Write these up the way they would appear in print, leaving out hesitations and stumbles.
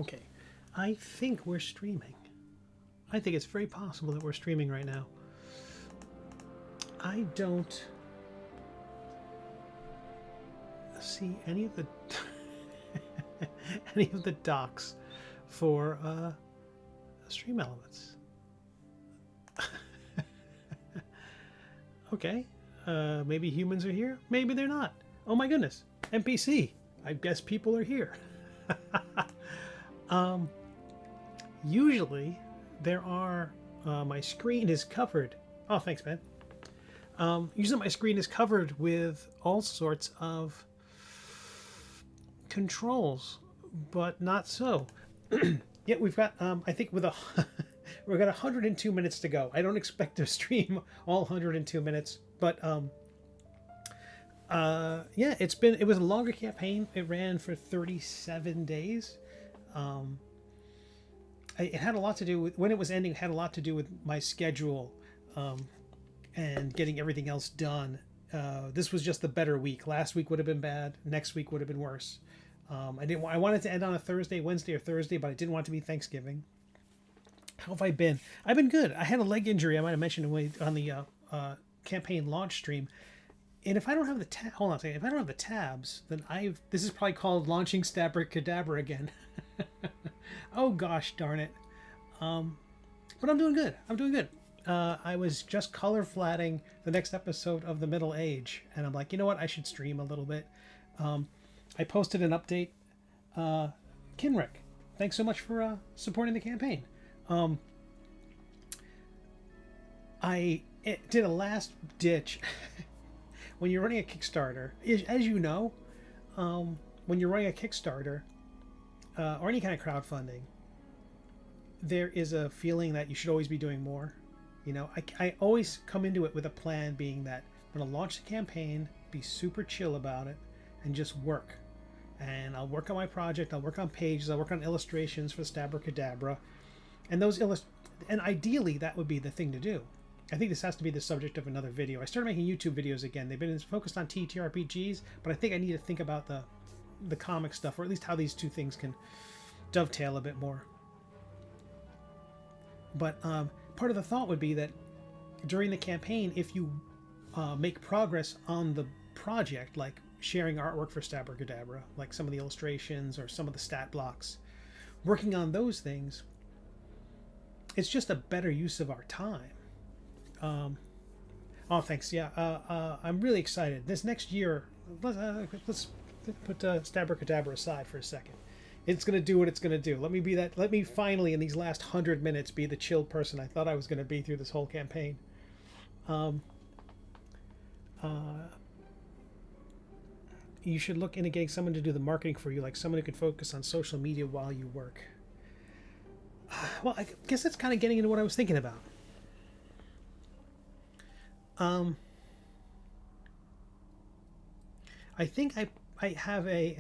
Okay. I think we're streaming. I think it's very possible that we're streaming right now. I don't see any of the any of the docs for stream elements. Okay. Maybe humans are here. Maybe they're not. Oh my goodness. NPC. I guess people are here. Usually there are my screen is covered. Oh, thanks, man. Usually my screen is covered with all sorts of controls, but not so. Yet we've got I think with we've got 102 minutes to go. I don't expect to stream all 102 minutes, but yeah, it was a longer campaign. It ran for 37 days. It had a lot to do with when it was ending. It had a lot to do with my schedule and getting everything else done. This was just the better week. Last week would have been bad. Next week would have been worse. I wanted to end on a Thursday, Wednesday, or Thursday, but I didn't want it to be Thanksgiving. How have I been? I've been good. I had a leg injury. I might have mentioned on the campaign launch stream. And if I don't have the hold on a second. If I don't have the tabs, then this is probably called launching Stabracadabra again. Oh gosh, darn it. But I'm doing good. I'm doing good. I was just color flatting the next episode of The Middle Age, and I'm like, you know what? I should stream a little bit. I posted an update. Kinrick, thanks so much for supporting the campaign. I did a last ditch. When you're running a Kickstarter, as you know, when you're running a Kickstarter or any kind of crowdfunding, there is a feeling that you should always be doing more. You know, I always come into it with a plan being that I'm going to launch the campaign, be super chill about it, and just work. And I'll work on my project, I'll work on pages, I'll work on illustrations for Stabracadabra. And and ideally that would be the thing to do. I think this has to be the subject of another video. I started making YouTube videos again. They've been focused on TTRPGs, but I think I need to think about the comic stuff, or at least how these two things can dovetail a bit more. But part of the thought would be that during the campaign, if you make progress on the project, like sharing artwork for Stabracadabra, like some of the illustrations or some of the stat blocks, working on those things, it's just a better use of our time. Oh, thanks. Yeah, I'm really excited. This next year, let's put Stabracadabra aside for a second. It's gonna do what it's gonna do. Let me finally, in these last 100 minutes, be the chill person I thought I was gonna be through this whole campaign. You should look into getting someone to do the marketing for you, like someone who can focus on social media while you work. Well, I guess that's kind of getting into what I was thinking about. I think I have a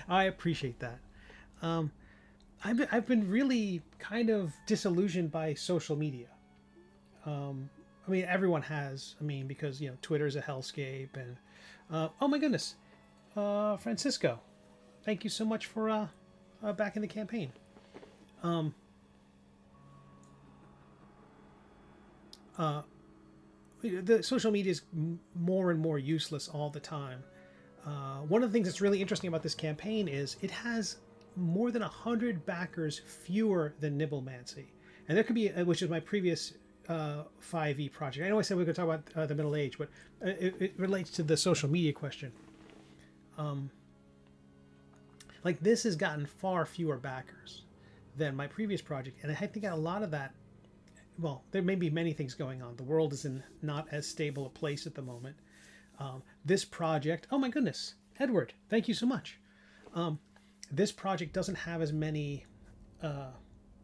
I appreciate that. I've been really kind of disillusioned by social media. I mean, everyone has. I mean, because Twitter's a hellscape, and oh my goodness, Francisco, thank you so much for backing the campaign. The social media is more and more useless all the time. One of the things that's really interesting about this campaign is it has more than 100 backers fewer than Nibblemancy, and there could be, which is my previous 5e project. I know I said we were going to talk about the Middle Age, but it relates to the social media question. Like, this has gotten far fewer backers than my previous project, and I think a lot of that. Well, there may be many things going on. The world is in not as stable a place at the moment. This project, oh my goodness, Edward, thank you so much. This project doesn't have as many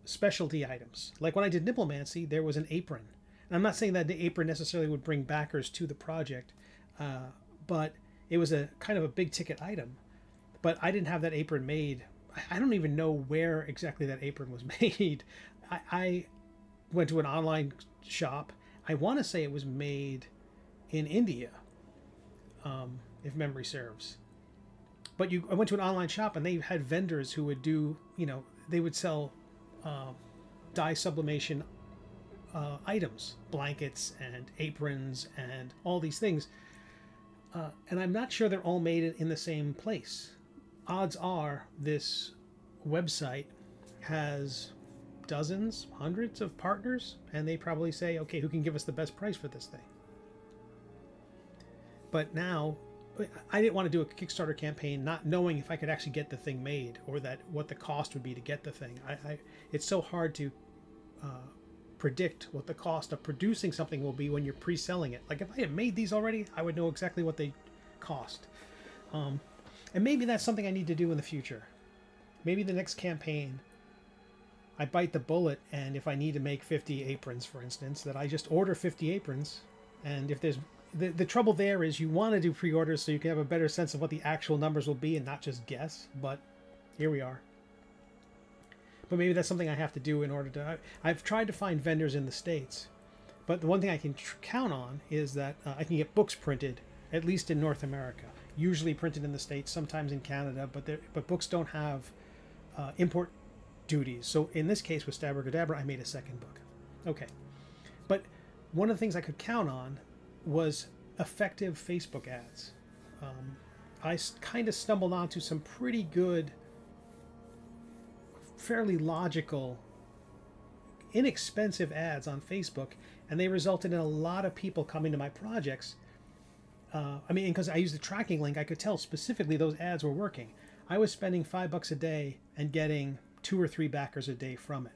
specialty items. Like when I did Nibblemancy, there was an apron. And I'm not saying that the apron necessarily would bring backers to the project, but it was a kind of a big ticket item. But I didn't have that apron made. I don't even know where exactly that apron was made. I went to an online shop. I want to say it was made in India, if memory serves. But I went to an online shop and they had vendors who would do, they would sell dye sublimation items, blankets and aprons and all these things. And I'm not sure they're all made in the same place. Odds are this website has dozens, hundreds of partners, and they probably say, okay, who can give us the best price for this thing? But now, I didn't want to do a Kickstarter campaign not knowing if I could actually get the thing made or what the cost would be to get the thing. It's so hard to predict what the cost of producing something will be when you're pre-selling it. Like if I had made these already, I would know exactly what they cost. And maybe that's something I need to do in the future. Maybe the next campaign, I bite the bullet, and if I need to make 50 aprons, for instance, that I just order 50 aprons. And if there's the trouble there is you want to do pre-orders so you can have a better sense of what the actual numbers will be and not just guess. But here we are. But maybe that's something I have to do in order to... I've tried to find vendors in the States, but the one thing I can count on is that I can get books printed, at least in North America. Usually printed in the States, sometimes in Canada, but books don't have import duties. So in this case with Stabracadabra, I made a second book. Okay. But one of the things I could count on was effective Facebook ads. I kind of stumbled onto some pretty good, fairly logical, inexpensive ads on Facebook, and they resulted in a lot of people coming to my projects. Because I used the tracking link, I could tell specifically those ads were working. I was spending $5 a day and getting 2 or 3 backers a day from it.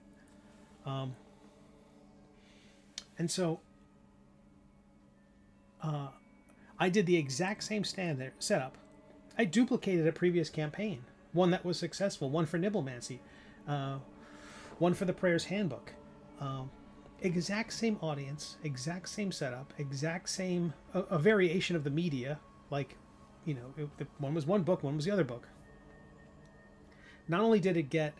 And so I did the exact same setup. I duplicated a previous campaign, one that was successful, one for Nibblemancy, one for the Prayer's Handbook. Exact same audience, exact same setup, exact same, a variation of the media, like, one was one book, one was the other book. Not only did it get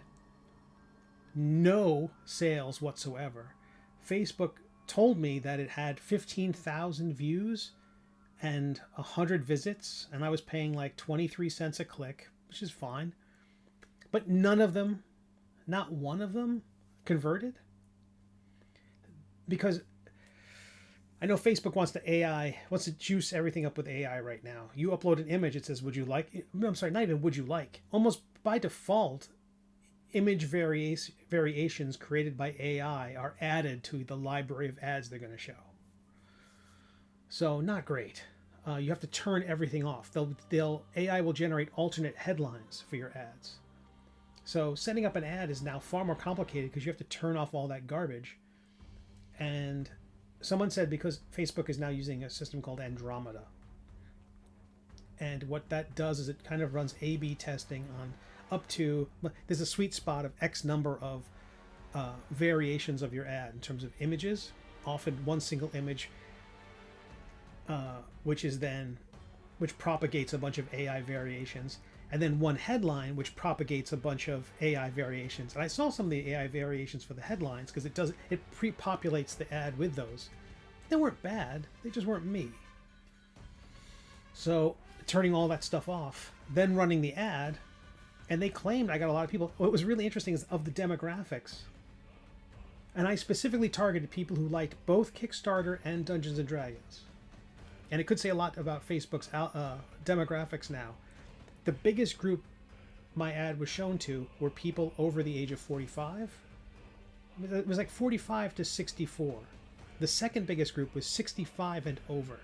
no sales whatsoever, Facebook told me that it had 15,000 views and 100 visits, and I was paying like 23 cents a click, which is fine. But none of them, not one of them, converted. Because I know Facebook wants to juice everything up with AI right now. You upload an image, it says, would you like it? I'm sorry, not even would you like. Almost by default, image variations created by AI are added to the library of ads they're going to show. So not great. You have to turn everything off. AI will generate alternate headlines for your ads. So setting up an ad is now far more complicated because you have to turn off all that garbage. And someone said because Facebook is now using a system called Andromeda. And what that does is it kind of runs A/B testing on up to, there's a sweet spot of X number of variations of your ad in terms of images, often one single image, which propagates a bunch of AI variations, and then one headline which propagates a bunch of AI variations. And I saw some of the AI variations for the headlines because it pre-populates the ad with those. They weren't bad, they just weren't me. So turning all that stuff off, then running the ad, and they claimed I got a lot of people. What was really interesting is of the demographics. And I specifically targeted people who liked both Kickstarter and Dungeons & Dragons. And it could say a lot about Facebook's demographics now. The biggest group my ad was shown to were people over the age of 45. It was like 45 to 64. The second biggest group was 65 and over.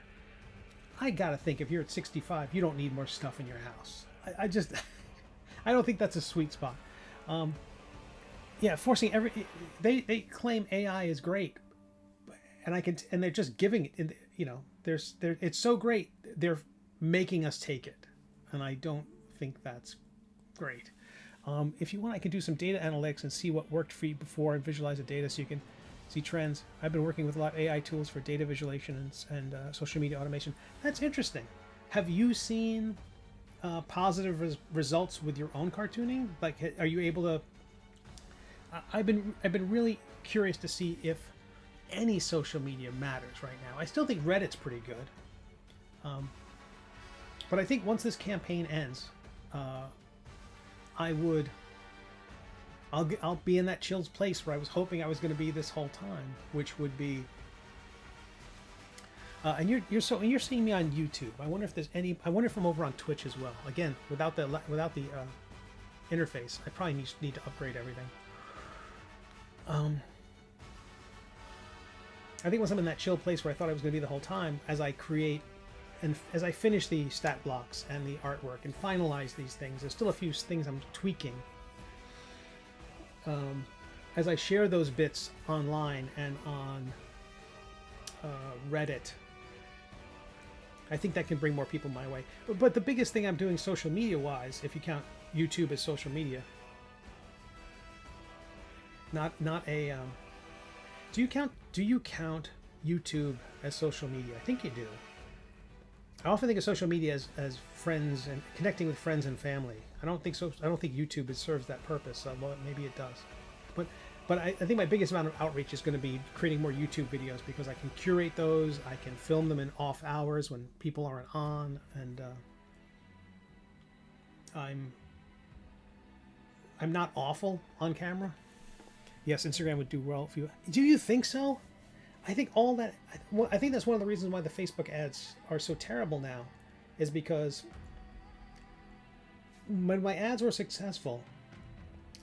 I gotta think if you're at 65, you don't need more stuff in your house. I don't think that's a sweet spot. Forcing they claim AI is great, and they're just giving it. It's so great they're making us take it, and I don't think that's great. If you want, I can do some data analytics and see what worked for you before and visualize the data so you can see trends. I've been working with a lot of AI tools for data visualization and social media automation. That's interesting. Have you seen positive results with your own cartooning? Like, are you able to? I've been really curious to see if any social media matters right now. I still think Reddit's pretty good, but I think once this campaign ends, I'll be in that chilled place where I was hoping I was going to be this whole time, which would be. And you're seeing me on YouTube. I wonder if there's any. I wonder if I'm over on Twitch as well. Again, without the interface, I probably need to upgrade everything. I think once I'm in that chill place where I thought I was going to be the whole time, as I create and as I finish the stat blocks and the artwork and finalize these things, there's still a few things I'm tweaking. As I share those bits online and on Reddit, I think that can bring more people my way. But the biggest thing I'm doing social media wise, if you count YouTube as social media, not a do you count YouTube as social media? I think you do. I often think of social media as friends and connecting with friends and family. I don't think YouTube serves that purpose. Well, maybe it does, but I think my biggest amount of outreach is going to be creating more YouTube videos, because I can curate those. I can film them in off hours when people aren't on, and I'm not awful on camera. Yes, Instagram would do well if you. Do you think so? I think all that. I think that's one of the reasons why the Facebook ads are so terrible now, is because when my ads were successful,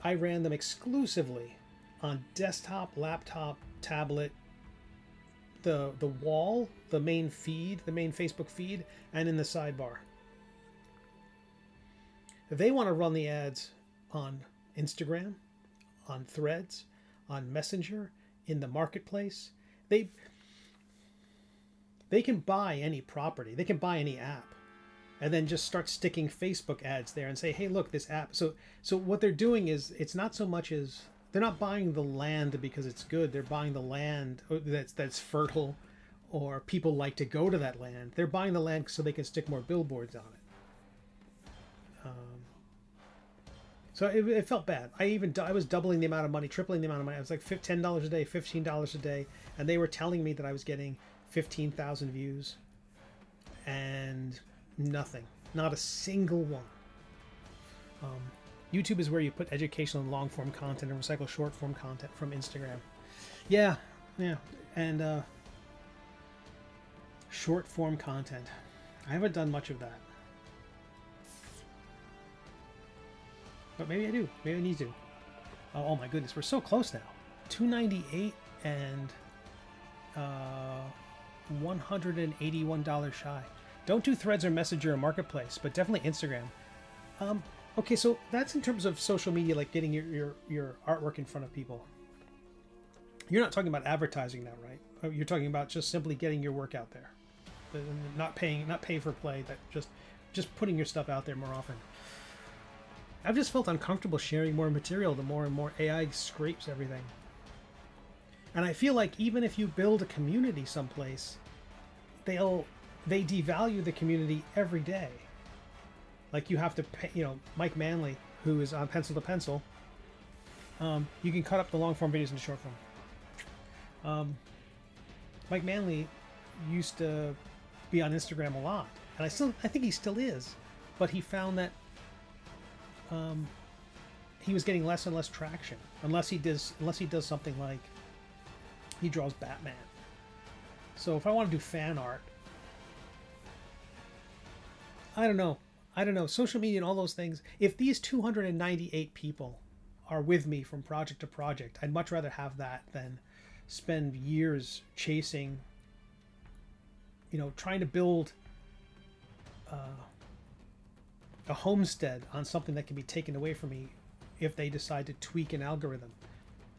I ran them exclusively on desktop, laptop, tablet, the wall, the main feed, the main Facebook feed, and in the sidebar. If they want to run the ads on Instagram, on Threads, on Messenger, in the marketplace, they can buy any property, they can buy any app, and then just start sticking Facebook ads there and say, hey, look, this app. So what they're doing is, it's not so much as they're not buying the land because it's good. They're buying the land that's fertile, or people like to go to that land. They're buying the land so they can stick more billboards on it. So it felt bad. I was doubling the amount of money, tripling the amount of money. I was like $10 a day, $15 a day, and they were telling me that I was getting 15,000 views, and nothing, not a single one. YouTube is where you put educational and long form content and recycle short form content from Instagram. Yeah, and short form content. I haven't done much of that. But maybe I do. Maybe I need to. Oh my goodness, we're so close now. 298 and $181 shy. Don't do Threads or Messenger or Marketplace, but definitely Instagram. Okay, so that's in terms of social media, like getting your artwork in front of people. You're not talking about advertising now, right? You're talking about just simply getting your work out there, not pay for play. That just putting your stuff out there more often. I've just felt uncomfortable sharing more material the more and more AI scrapes everything. And I feel like even if you build a community someplace, they devalue the community every day. Like you have to pay, Mike Manley, who is on Pencil to Pencil, you can cut up the long form videos into short form. Mike Manley used to be on Instagram a lot, and I think he still is, but he found that he was getting less and less traction unless he does something like he draws Batman. So if I want to do fan art, I don't know. Social media and all those things. If these 298 people are with me from project to project, I'd much rather have that than spend years chasing, trying to build a homestead on something that can be taken away from me if they decide to tweak an algorithm.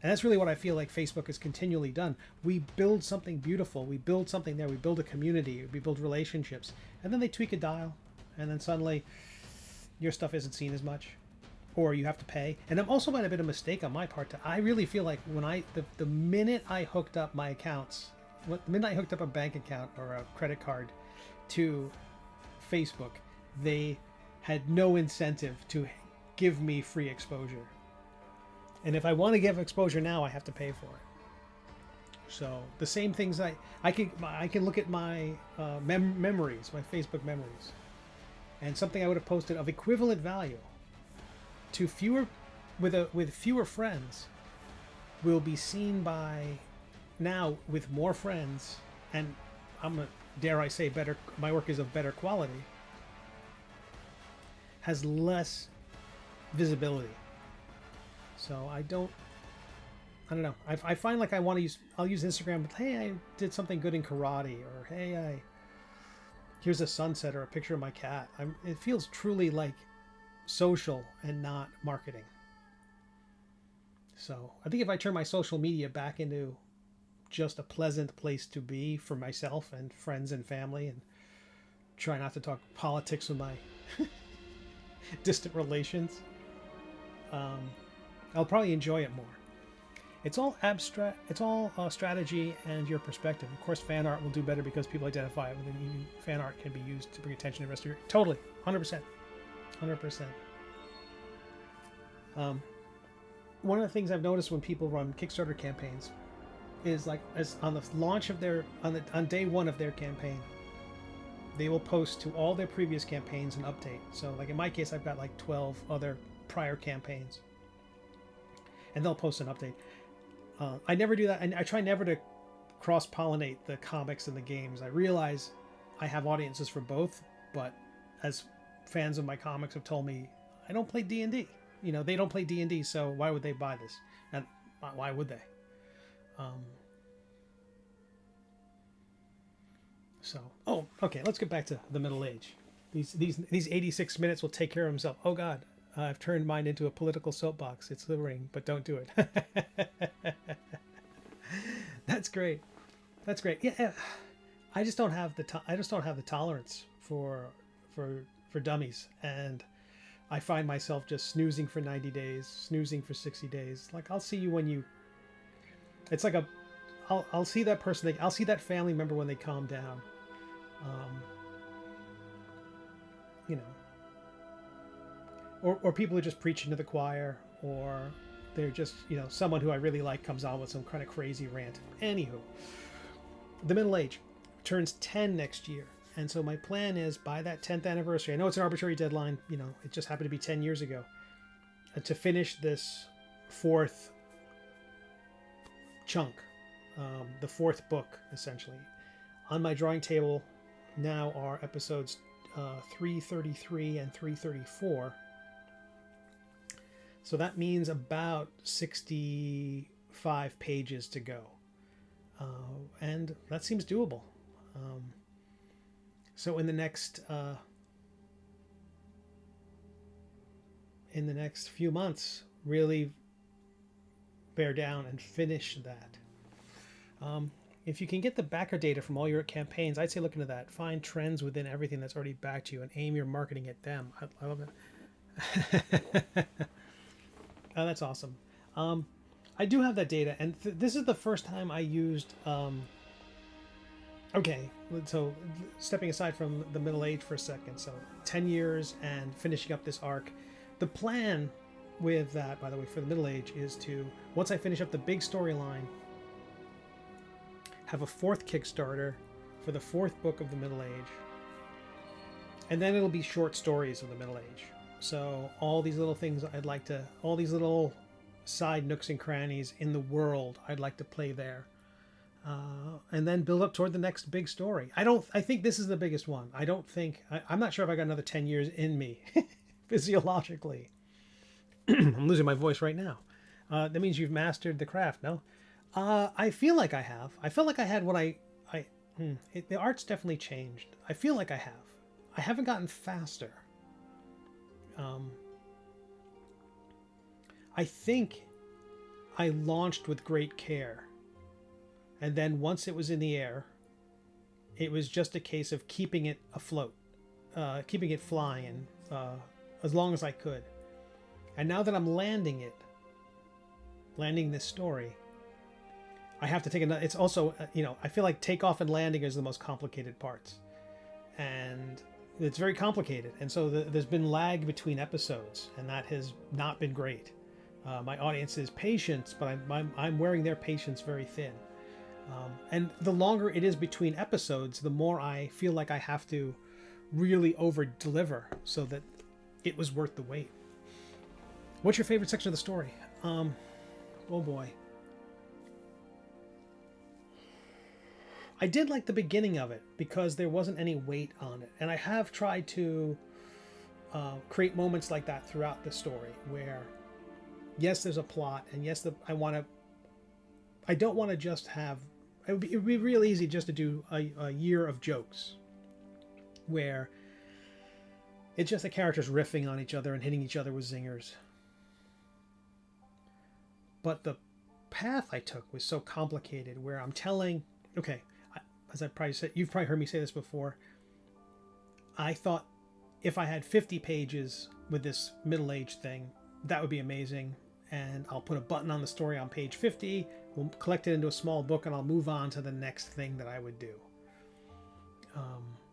And that's really what I feel like Facebook has continually done. We build something beautiful, we build something there, we build a community, we build relationships, and then they tweak a dial, and then suddenly your stuff isn't seen as much, or you have to pay. And it also might have been a mistake on my part. I really feel like when the minute I hooked up my accounts, the minute I hooked up a bank account or a credit card to Facebook, they had no incentive to give me free exposure. And if I want to give exposure now, I have to pay for it. So the same things I can look at my memories, my Facebook memories, and something I would have posted of equivalent value to with fewer friends will be seen by now with more friends, and dare I say my work is of better quality, has less visibility. So I don't know. I find like I'll use Instagram with, hey, I did something good in karate, or hey, here's a sunset or a picture of my cat. It feels truly like social and not marketing. So I think if I turn my social media back into just a pleasant place to be for myself and friends and family, and try not to talk politics with my distant relations, I'll probably enjoy it more. It's all abstract. It's all strategy and your perspective. Of course, fan art will do better because people identify it. And even fan art can be used to bring attention to the rest of your... Totally. 100%. 100%. One of the things I've noticed when people run Kickstarter campaigns is, like, as on the launch of on day one of their campaign, they will post to all their previous campaigns an update. So, like in my case, I've got like 12 other prior campaigns, and they'll post an update. I never do that, and I try never to cross-pollinate the comics and the games. I realize I have audiences for both, but as fans of my comics have told me, I don't play D&D. You know, they don't play D&D, so why would they buy this? And why would they? Okay, let's get back to the Middle Age. These 86 minutes will take care of themselves. Oh God, I've turned mine into a political soapbox. It's liberating, but don't do it. That's great. That's great. Yeah, I just don't have the tolerance for dummies, and I find myself just snoozing for 90 days, snoozing for 60 days. Like, I'll see you when you. It's like I'll see that person. I'll see that family member when they calm down. You know, or people are just preaching to the choir, or they're just, you know, someone who I really like comes on with some kind of crazy rant. Anywho, the Middle Age turns 10 next year, and so my plan is, by that 10th anniversary, I know it's an arbitrary deadline, you know, it just happened to be 10 years ago, to finish this fourth chunk, the fourth book, essentially. On my drawing table now are episodes 333 and 334. So that means about 65 pages to go. And that seems doable. So in the next few months, really bear down and finish that. If you can get the backer data from all your campaigns, I'd say look into that. Find trends within everything that's already backed you and aim your marketing at them. I love it. Oh, that's awesome. I do have that data, and this is the first time I used... Okay, so stepping aside from the Middle Age for a second, so 10 years and finishing up this arc. The plan with that, by the way, for the Middle Age is to, once I finish up the big storyline, have a fourth Kickstarter for the fourth book of the Middle Age, and then it'll be short stories of the Middle Age. So all these little things all these little side nooks and crannies in the world, I'd like to play there. And then build up toward the next big story. I think this is the biggest one. I'm not sure if I got another 10 years in me physiologically. I'm losing my voice right now. That means you've mastered the craft, no? I feel like I have. I felt like I had what the art's definitely changed. I feel like I have. I haven't gotten faster. I think I launched with great care. And then once it was in the air, it was just a case of keeping it afloat, keeping it flying as long as I could. And now that I'm landing this story, I have to take another. It's also, I feel like takeoff and landing is the most complicated parts. And it's very complicated. And so there's been lag between episodes, and that has not been great. My audience is patient, but I'm wearing their patience very thin. And the longer it is between episodes, the more I feel like I have to really over deliver so that it was worth the wait. What's your favorite section of the story? Oh boy. I did like the beginning of it because there wasn't any weight on it. And I have tried to create moments like that throughout the story where, yes, there's a plot, and yes, I don't want to just have, it'd be real easy just to do a year of jokes where it's just the characters riffing on each other and hitting each other with zingers. But the path I took was so complicated where I'm telling, okay, as I probably said, you've probably heard me say this before, I thought if I had 50 pages with this middle-aged thing, that would be amazing. And I'll put a button on the story on page 50, we'll collect it into a small book, and I'll move on to the next thing that I would do.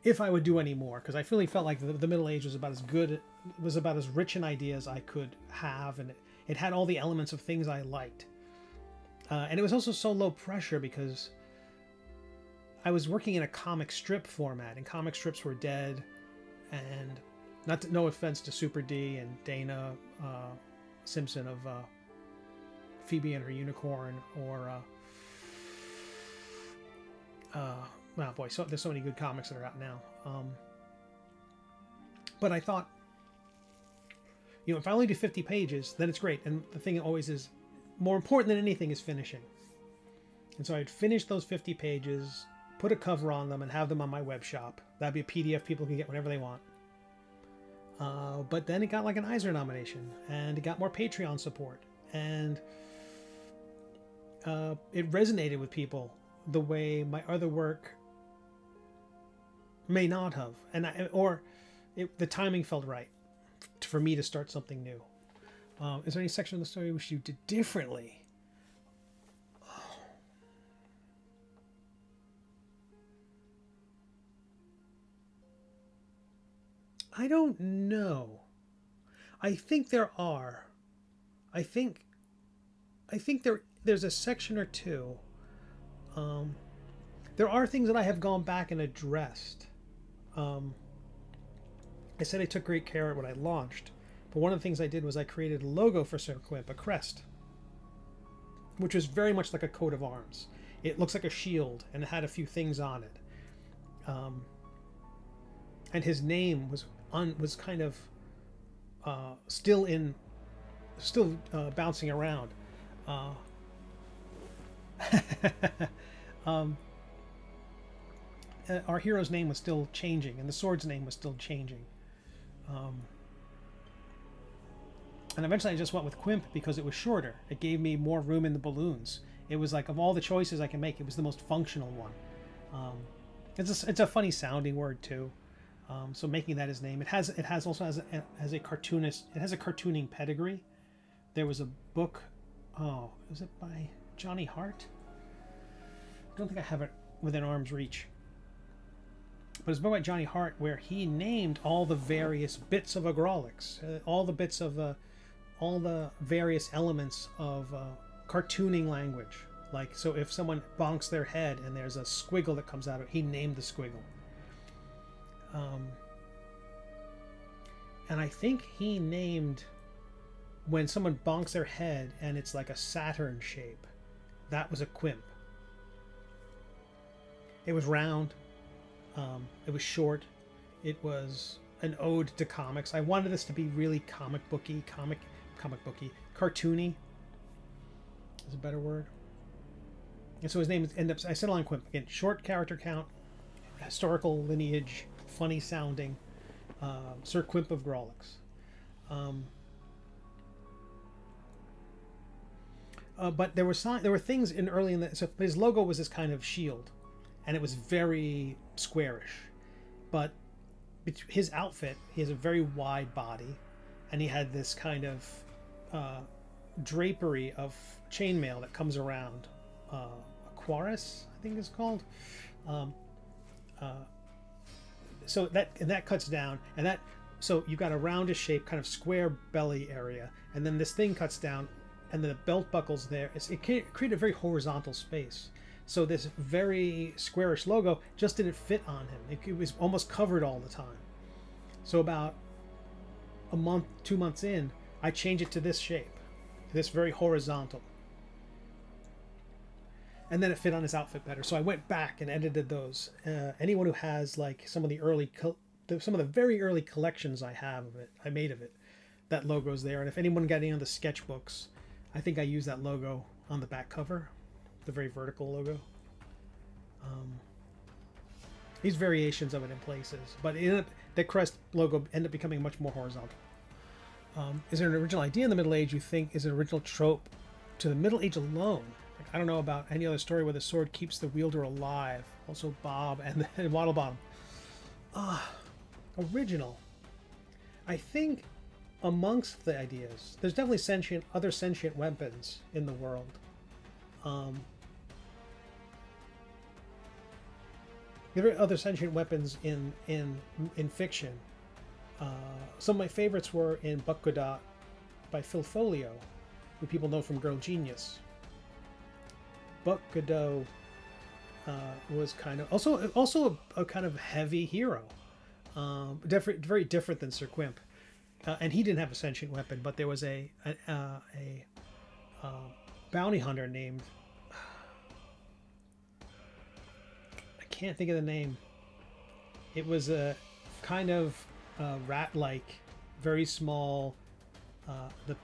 If I would do any more, because I really felt like the Middle Age was about as good, was about as rich in ideas I could have, and it had all the elements of things I liked. And it was also so low pressure because I was working in a comic strip format, and comic strips were dead. And no offense to Super D and Dana Simpson of Phoebe and Her Unicorn, or wow, boy, so there's so many good comics that are out now. But I thought, if I only do 50 pages, then it's great. And the thing always is, more important than anything is finishing. And so I'd finish those 50 pages, put a cover on them, and have them on my web shop. That'd be a PDF people can get whenever they want. But then it got like an Eisner nomination, and it got more Patreon support, and it resonated with people the way my other work may not have, and the timing felt right for me to start something new. Is there any section of the story which you did differently? I don't know. I think there are. I think there's a section or two. There are things that I have gone back and addressed. I said I took great care when I launched, but one of the things I did was I created a logo for Sir Quimp, a crest, which was very much like a coat of arms. It looks like a shield, and it had a few things on it. And his name was kind of still bouncing around. Our hero's name was still changing, and the sword's name was still changing. And eventually I just went with Quimp because it was shorter. It gave me more room in the balloons. It was like, of all the choices I can make, it was the most functional one. It's a funny sounding word too. So making that his name, it has a cartoonist. It has a cartooning pedigree. There was a book. Oh, is it by Johnny Hart? I don't think I have it within arm's reach. But it's a book by Johnny Hart where he named all the various bits of a Grolix, all the bits of all the various elements of cartooning language. Like, so if someone bonks their head and there's a squiggle that comes out of it, he named the squiggle. And I think he named when someone bonks their head and it's like a Saturn shape, that was a Quimp. It was round. It was short. It was an ode to comics. I wanted this to be really comic booky, cartoony is a better word. And so his name ends up, I settled on Quimp. Again, short character count, historical lineage, funny sounding, Sir Quimp of Grolix. But there were things early in the, so his logo was this kind of shield, and it was very squarish. But his outfit, he has a very wide body, and he had this kind of drapery of chainmail that comes around. Aquaris, I think it's called. So that cuts down, and so you've got a roundish shape, kind of square belly area, and then this thing cuts down, and the belt buckles there. It created a very horizontal space. So this very squarish logo just didn't fit on him. It was almost covered all the time. So about a month, 2 months in, I changed it to this shape, this very horizontal. And then it fit on his outfit better. So I went back and edited those. Anyone who has like some of the very early collections I have of it, I made of it, that logo's there. And if anyone got any of the sketchbooks, I think I used that logo on the back cover, the very vertical logo. These variations of it in places, but the crest logo ended up becoming much more horizontal. Is there an original idea in the Middle Age you think is an original trope to the Middle Age alone? Like, I don't know about any other story where the sword keeps the wielder alive. Also Bob and Waddlebottom. Original. I think amongst the ideas, there's definitely other sentient weapons in the world. There are other sentient weapons in fiction. Some of my favorites were in Buck Godot by Phil Folio, who people know from Girl Genius. Buck Godot was kind of also a kind of heavy hero, very different than Sir Quimp, and he didn't have a sentient weapon, but there was a bounty hunter named, I can't think of the name. It was a kind of rat-like, very small, the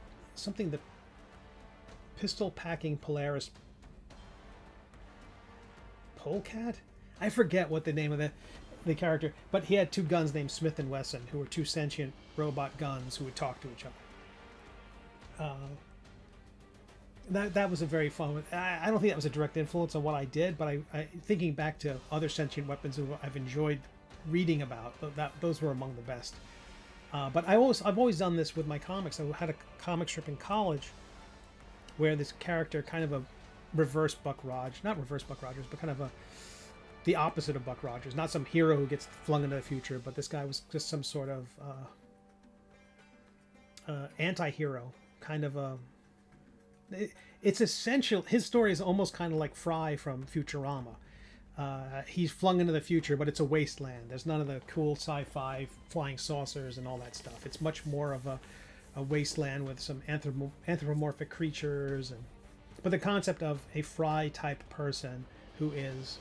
pistol-packing Polaris polecat. I forget what the name of the character, but he had two guns named Smith and Wesson, who were two sentient robot guns who would talk to each other. That was a very fun one. I don't think that was a direct influence on what I did, but I thinking back to other sentient weapons who I've enjoyed reading about, those were among the best. But I've always done this with my comics. I had a comic strip in college where this character, kind of a reverse Buck Rogers, not reverse Buck Rogers, but kind of the opposite of Buck Rogers. Not some hero who gets flung into the future, but this guy was just some sort of anti-hero, kind of a. It's essential. His story is almost kind of like Fry from Futurama. He's flung into the future, but it's a wasteland. There's none of the cool sci-fi flying saucers and all that stuff. It's much more of a wasteland with some anthropomorphic creatures, but the concept of a Fry type person who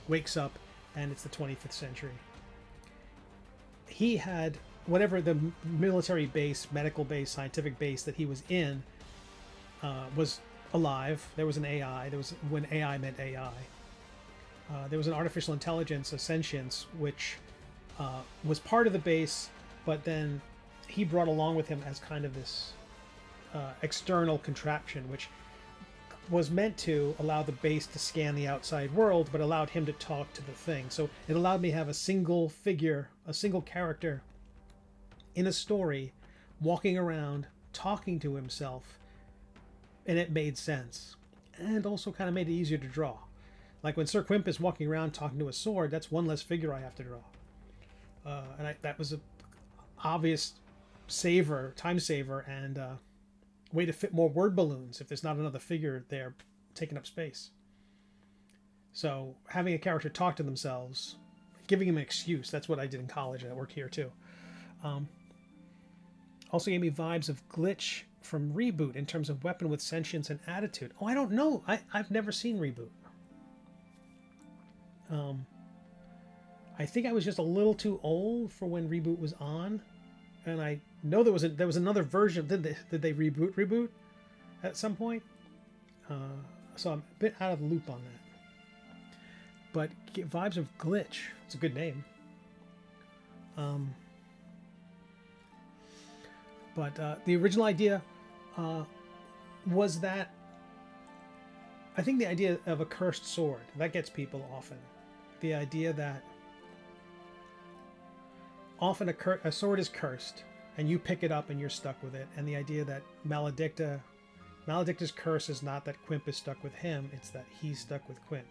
wakes up and it's the 25th century. He had whatever the military base, medical base, scientific base that he was in was alive. There was an AI. There was when AI meant AI. There was an artificial intelligence, a sentience, which was part of the base, but then he brought along with him as kind of this external contraption, which was meant to allow the base to scan the outside world, but allowed him to talk to the thing. So it allowed me to have a single figure, a single character in a story, walking around, talking to himself, and it made sense. And also kind of made it easier to draw. Like when Sir Quimp is walking around talking to a sword, that's one less figure I have to draw. That was an obvious time saver, and way to fit more word balloons if there's not another figure there taking up space. So having a character talk to themselves, giving them an excuse, that's what I did in college, and it worked here too. Also gave me vibes of Glitch from Reboot in terms of weapon with sentience and attitude. Oh, I don't know. I've never seen Reboot. I think I was just a little too old for when Reboot was on, and I know there was another version. Did they reboot at some point? So I'm a bit out of the loop on that. But get vibes of Glitch. It's a good name. But the original idea was that I think the idea of a cursed sword, that gets people often. The idea that often a sword is cursed and you pick it up and you're stuck with it. And the idea that Maledicta's curse is not that Quimp is stuck with him, it's that he's stuck with Quimp.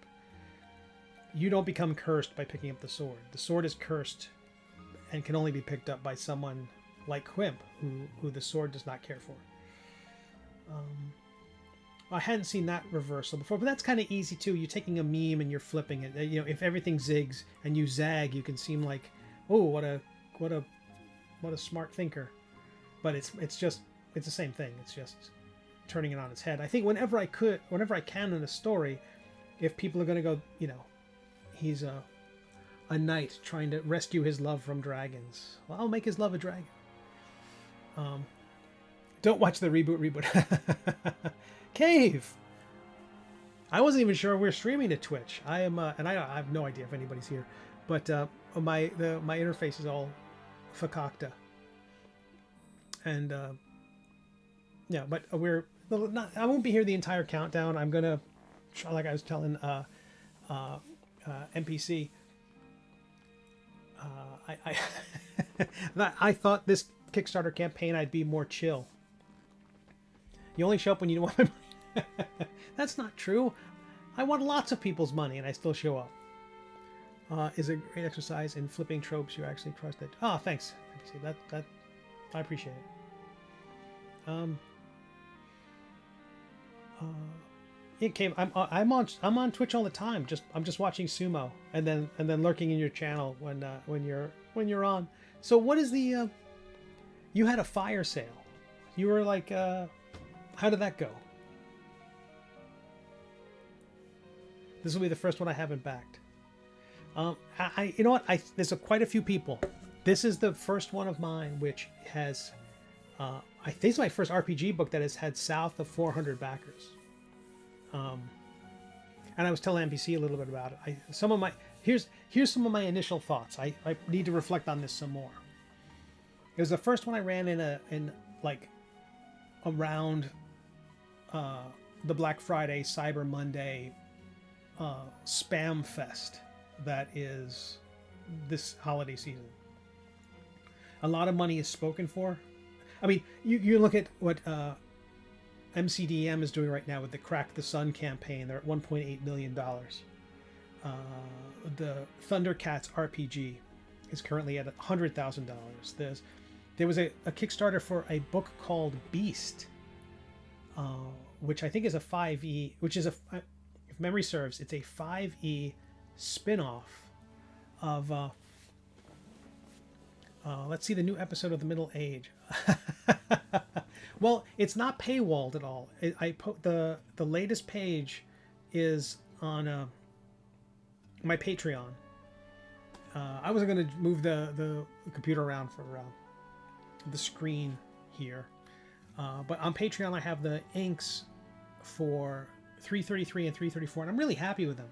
You don't become cursed by picking up the sword. The sword is cursed and can only be picked up by someone like Quimp, who the sword does not care for. I hadn't seen that reversal before, but that's kind of easy too. You're taking a meme and you're flipping it. You know, if everything zigs and you zag, you can seem like, oh, what a a smart thinker. But it's the same thing. It's just turning it on its head. I think whenever I can in a story, if people are going to go, he's a knight trying to rescue his love from dragons. Well, I'll make his love a dragon. Don't watch the reboot. Cave. I wasn't even sure we were streaming to Twitch. I am, and I have no idea if anybody's here, but my interface is all fakakta. And yeah, but we're not. I won't be here the entire countdown. I'm gonna, like I was telling NPC. I thought this Kickstarter campaign I'd be more chill. You only show up when you want my money. That's not true. I want lots of people's money and I still show up. Is a great exercise in flipping tropes. You actually trust it. Oh, thanks. That I appreciate it. It came. I'm on Twitch all the time. I'm just watching sumo and then lurking in your channel when you're on. So what is the? You had a fire sale. You were like, how did that go? This will be the first one I haven't backed. You know what? There's quite a few people. This is the first one of mine which has. I think it's my first RPG book that has had south of 400 backers. And I was telling NPC a little bit about it. Here's some of my initial thoughts. I need to reflect on this some more. It was the first one I ran in like around the Black Friday, Cyber Monday spam fest that is this holiday season. A lot of money is spoken for. I mean, you look at what MCDM is doing right now with the Crack the Sun campaign. They're at $1.8 million. The Thundercats RPG is currently at $100,000. There was a Kickstarter for a book called Beast, which I think is a 5e, which is if memory serves, it's a 5e spin-off of let's see, the new episode of The Middle Age. Well, it's not paywalled at all. The latest page is on my Patreon. I wasn't going to move the computer around for the screen here, but on Patreon I have the inks for 333 and 334, and I'm really happy with them.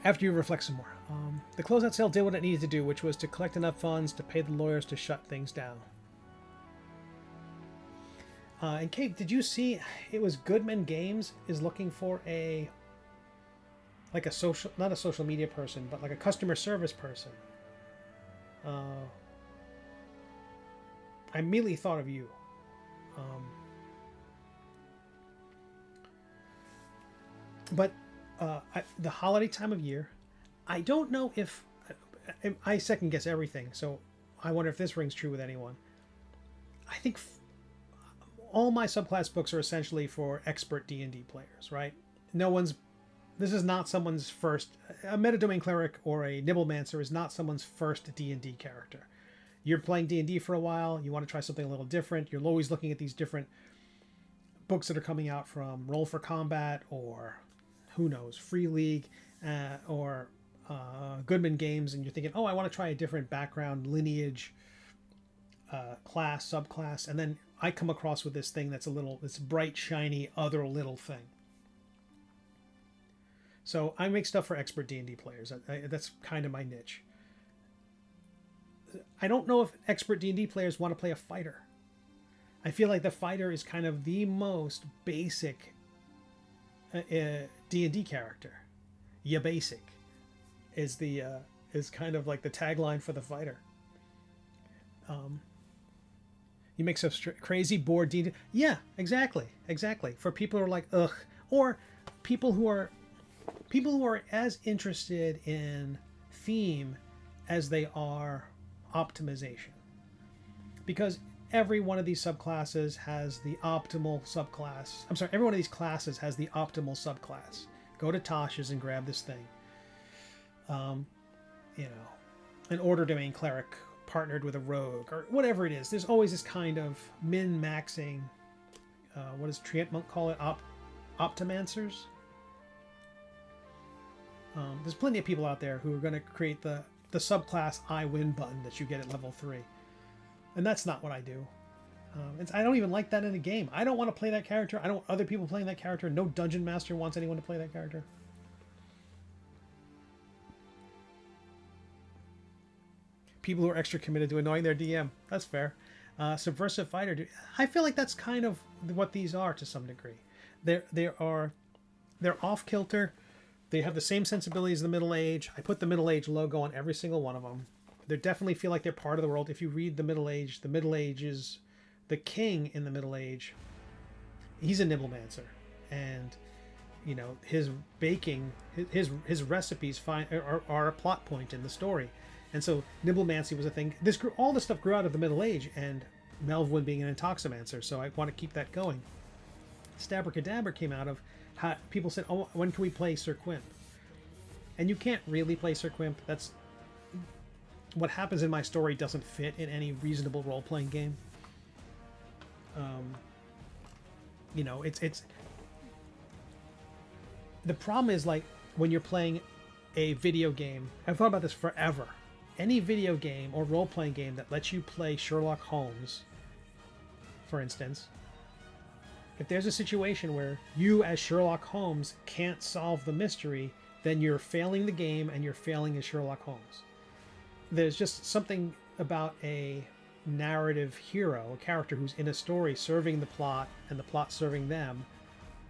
After you reflect some more. The closeout sale did what it needed to do, which was to collect enough funds to pay the lawyers to shut things down. And Kate, did you see it was Goodman Games is looking for not a social media person, but like a customer service person. I immediately thought of you. But the holiday time of year, I don't know if I second guess everything, so I wonder if this rings true with anyone. I think all my subclass books are essentially for expert D&D players, right? This is not someone's first. A metadomain cleric or a nibblemancer is not someone's first D&D character. You're playing D&D for a while, you want to try something a little different, you're always looking at these different books that are coming out from Roll for Combat or who knows, Free League or Goodman Games, and you're thinking, oh, I want to try a different background, lineage, class, subclass, and then I come across with this thing that's this bright, shiny, other little thing. So I make stuff for expert D&D players. That's kind of my niche. I don't know if expert D&D players want to play a fighter. I feel like the fighter is kind of the most basic D&D character. Ya basic is kind of like the tagline for the fighter. You make some crazy board D&D. Yeah, exactly. For people who are like ugh, or people who are as interested in theme as they are optimization, because every one of these subclasses has the optimal subclass. I'm sorry, every one of these classes has the optimal subclass. Go to Tosh's and grab this thing. you know, an order domain cleric partnered with a rogue or whatever it is. There's always this kind of min-maxing, what does Treant Monk call it? Optimancers? There's plenty of people out there who are going to create the subclass I win button that you get at level 3. And that's not what I do. I don't even like that in a game. I don't want to play that character. I don't want other people playing that character. No dungeon master wants anyone to play that character. People who are extra committed to annoying their DM. That's fair. Subversive fighter. I feel like that's kind of what these are to some degree. They're off kilter. They have the same sensibilities as the Middle Age. I put the Middle Age logo on every single one of them. They definitely feel like they're part of the world. If you read the Middle Age is the king in the Middle Age. He's a nibblemancer, and you know his baking, his recipes are a plot point in the story. And so nibblemancy was a thing. All this stuff grew out of the Middle Age, and Melvin being an intoximancer. So I want to keep that going. Stabracadabra came out of how people said, "Oh, when can we play Sir Quimp?" And you can't really play Sir Quimp. That's what happens in my story doesn't fit in any reasonable role-playing game. You know, it's the problem is like when you're playing a video game. I've thought about this forever. Any video game or role-playing game that lets you play Sherlock Holmes, for instance, if there's a situation where you as Sherlock Holmes can't solve the mystery, then you're failing the game and you're failing as Sherlock Holmes. There's just something about a narrative hero, a character who's in a story serving the plot and the plot serving them,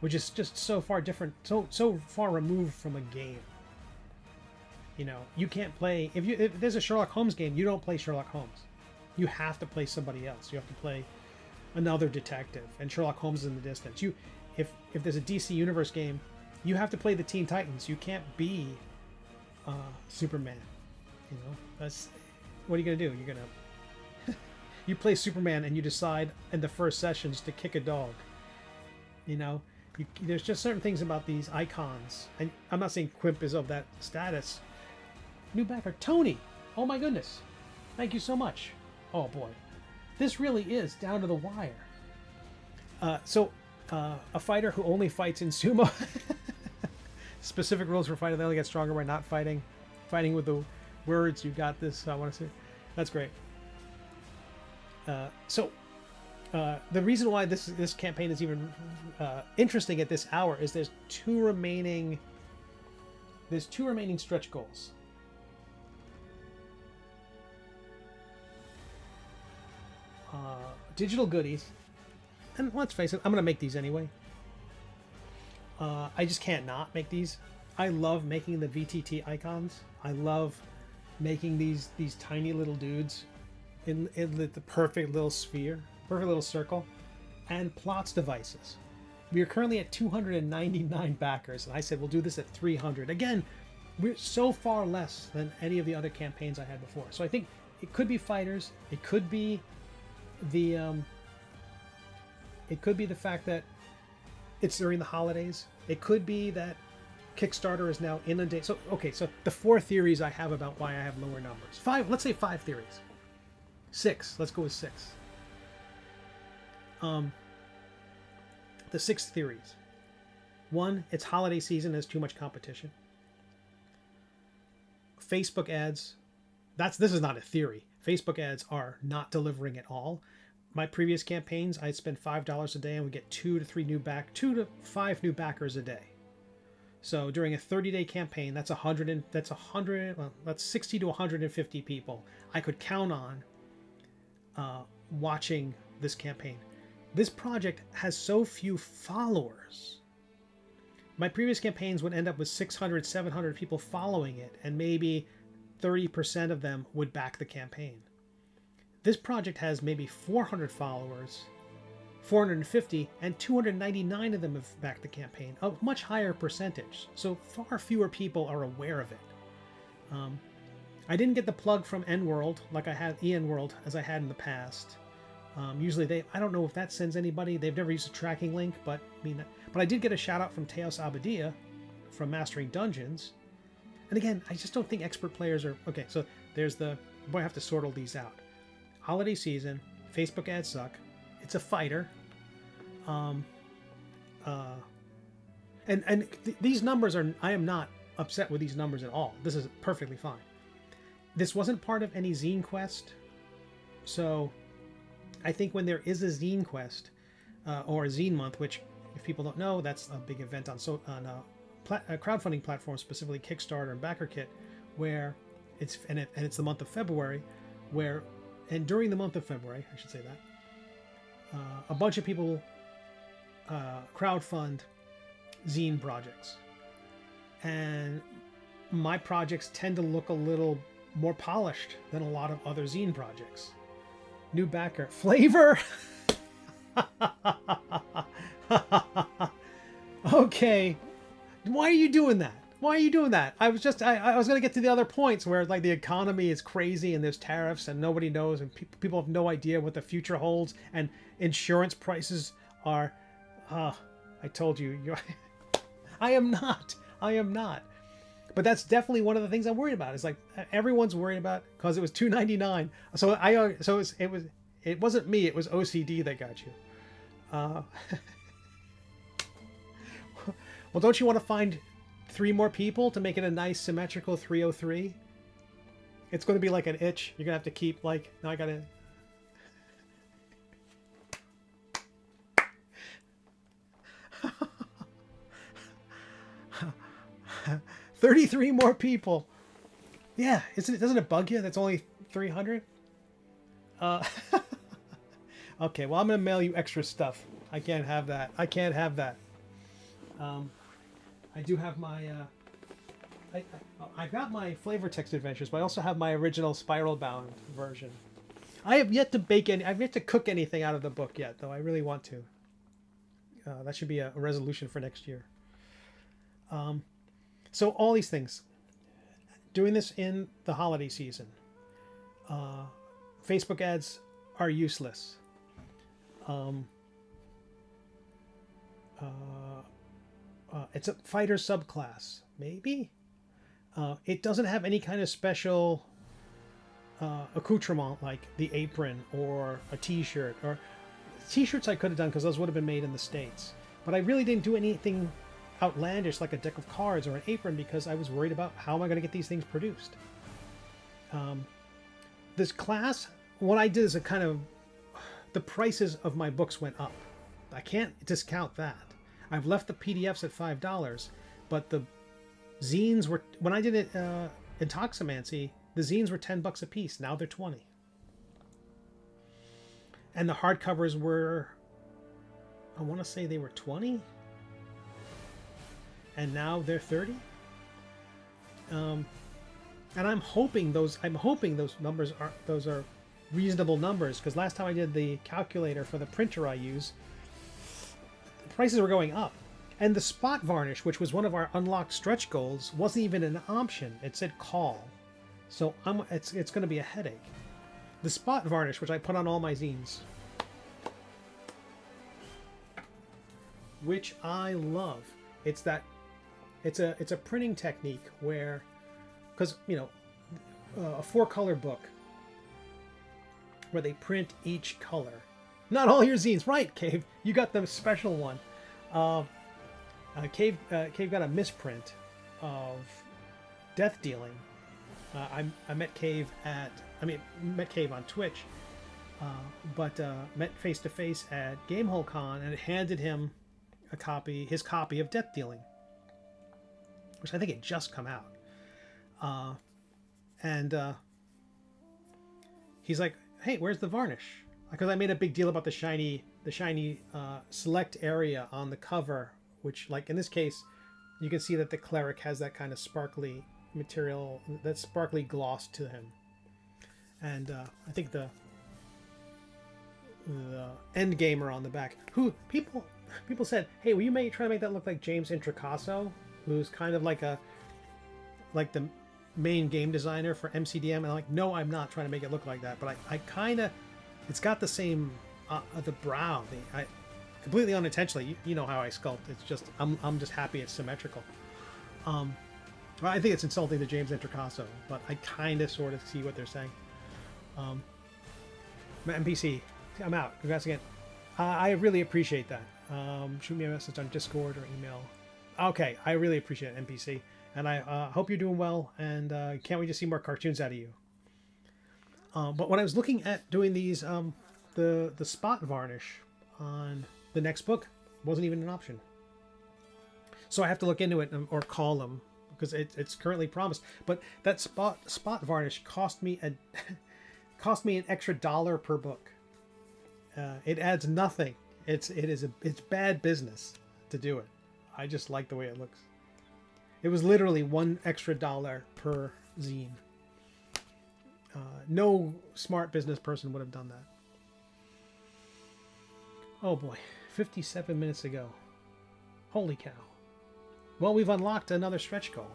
which is just so far different, so far removed from a game. You know, you can't play if there's a Sherlock Holmes game, you don't play Sherlock Holmes. You have to play somebody else. You have to play another detective, and Sherlock Holmes is in the distance. If there's a DC Universe game, you have to play the Teen Titans. You can't be Superman. You know, that's what are you gonna do? You're gonna you play Superman and you decide in the first sessions to kick a dog. You know, there's just certain things about these icons, and I'm not saying Quimp is of that status. New backer Tony. Oh my goodness, thank you so much. Oh boy, this really is down to the wire. A fighter who only fights in sumo. Specific rules for fighting. They only get stronger by not fighting. Fighting with the words. You got this. I want to say. That's great. The reason why this campaign is even interesting at this hour is there's two remaining stretch goals. Digital goodies, and let's face it, I'm gonna make these anyway. I just can't not make these. I love making the VTT icons. I love making these tiny little dudes in the perfect little sphere, perfect little circle, and plots devices. We are currently at 299 backers, and I said we'll do this at 300. Again, we're so far less than any of the other campaigns I had before. So I think it could be fighters. It could be the fact that it's during the holidays. It could be that Kickstarter is now inundated. So okay, so the 4 theories I have about why I have lower numbers. 5, let's say 5 theories. 6, let's go with 6. The 6 theories. 1, it's holiday season, there's too much competition. Facebook ads, this is not a theory. Facebook ads are not delivering at all. My previous campaigns, I'd spend $5 a day and we get 2 to 5 new backers a day. So during a 30-day campaign, that's 60 to 150 people I could count on watching this campaign. This project has so few followers. My previous campaigns would end up with 600, 700 people following it, and maybe 30% of them would back the campaign. This project has maybe 400 followers, 450, and 299 of them have backed the campaign, a much higher percentage. So far fewer people are aware of it. I didn't get the plug from N-World like I had EN-World as I had in the past. Usually I don't know if that sends anybody. They've never used a tracking link, but I did get a shout out from Teos Abadia from Mastering Dungeons. And again, I just don't think expert players are okay. So there's the boy. I have to sort all these out. Holiday season, Facebook ads suck. It's a fighter. These numbers are. I am not upset with these numbers at all. This is perfectly fine. This wasn't part of any zine quest, so I think when there is a zine quest or a zine month, which if people don't know, that's a big event on a crowdfunding platform, specifically Kickstarter and BackerKit, where it's the month of February, and during the month of February, I should say that, a bunch of people crowdfund zine projects, and my projects tend to look a little more polished than a lot of other zine projects. New backer flavor. Okay, why are you doing that? Why are you doing that? I was going to get to the other points where like the economy is crazy and there's tariffs and nobody knows and people have no idea what the future holds and insurance prices are. I told you, I am not. But that's definitely one of the things I'm worried about. It's like everyone's worried about because it was $2.99. It wasn't me. It was OCD that got you. Well, don't you want to find 3 more people to make it a nice symmetrical 303? It's going to be like an itch. You're gonna have to keep like. Now I gotta. 33 more people. Yeah, doesn't it bug you? That's only 300. Okay, well I'm gonna mail you extra stuff. I can't have that. I do have my. I've got my flavor text adventures, but I also have my original spiral bound version. I have yet to I've yet to cook anything out of the book yet, though I really want to. That should be a resolution for next year. So all these things, doing this in the holiday season, Facebook ads are useless. It's a fighter subclass, maybe. It doesn't have any kind of special accoutrement like the apron or a t-shirt. Or t-shirts I could have done because those would have been made in the States. But I really didn't do anything outlandish like a deck of cards or an apron because I was worried about how am I going to get these things produced. This class, what I did is the prices of my books went up. I can't discount that. I've left the PDFs at $5, but the zines were, when I did it in Toxomancy, the zines were $10 a piece. Now they're 20. And the hardcovers were, I want to say they were 20. And now they're 30. And I'm hoping those numbers are reasonable numbers, because last time I did the calculator for the printer I use, the prices were going up. And the spot varnish, which was one of our unlocked stretch goals, wasn't even an option. It said call. So it's going to be a headache. The spot varnish, which I put on all my zines, which I love. It's a printing technique where, because a 4-color book where they print each color. Not all your zines, right, Cave? You got the special one. Cave got a misprint of Death Dealing. I met Cave on Twitch, but met face to face at Gamehole Con and handed him his copy of Death Dealing, which I think had just come out. And he's like, "Hey, where's the varnish?" Because I made a big deal about the shiny select area on the cover, which, like in this case, you can see that the cleric has that kind of sparkly material, that sparkly gloss to him. And I think the end gamer on the back, who people said, "Hey, will you try to make that look like James Introcaso, who's kind of like the main game designer for MCDM?" And I'm like, "No, I'm not trying to make it look like that, but I kind of, it's got the same the brow. I completely unintentionally. You know how I sculpt. It's just I'm just happy it's symmetrical." Well, I think it's insulting to James Introcaso, but I kind of sort of see what they're saying. NPC, I'm out. Congrats again. I really appreciate that. Shoot me a message on Discord or email. Okay, I really appreciate it, NPC. And I hope you're doing well, and can't wait to see more cartoons out of you. But when I was looking at doing these, the spot varnish on the next book wasn't even an option. So I have to look into it or call them because it's currently promised. But that spot varnish cost me an extra $1 per book. It adds nothing. It's bad business to do it. I just like the way it looks. It was literally $1 extra per zine. No smart business person would have done that. Oh boy, 57 minutes ago. Holy cow. Well, we've unlocked another stretch goal.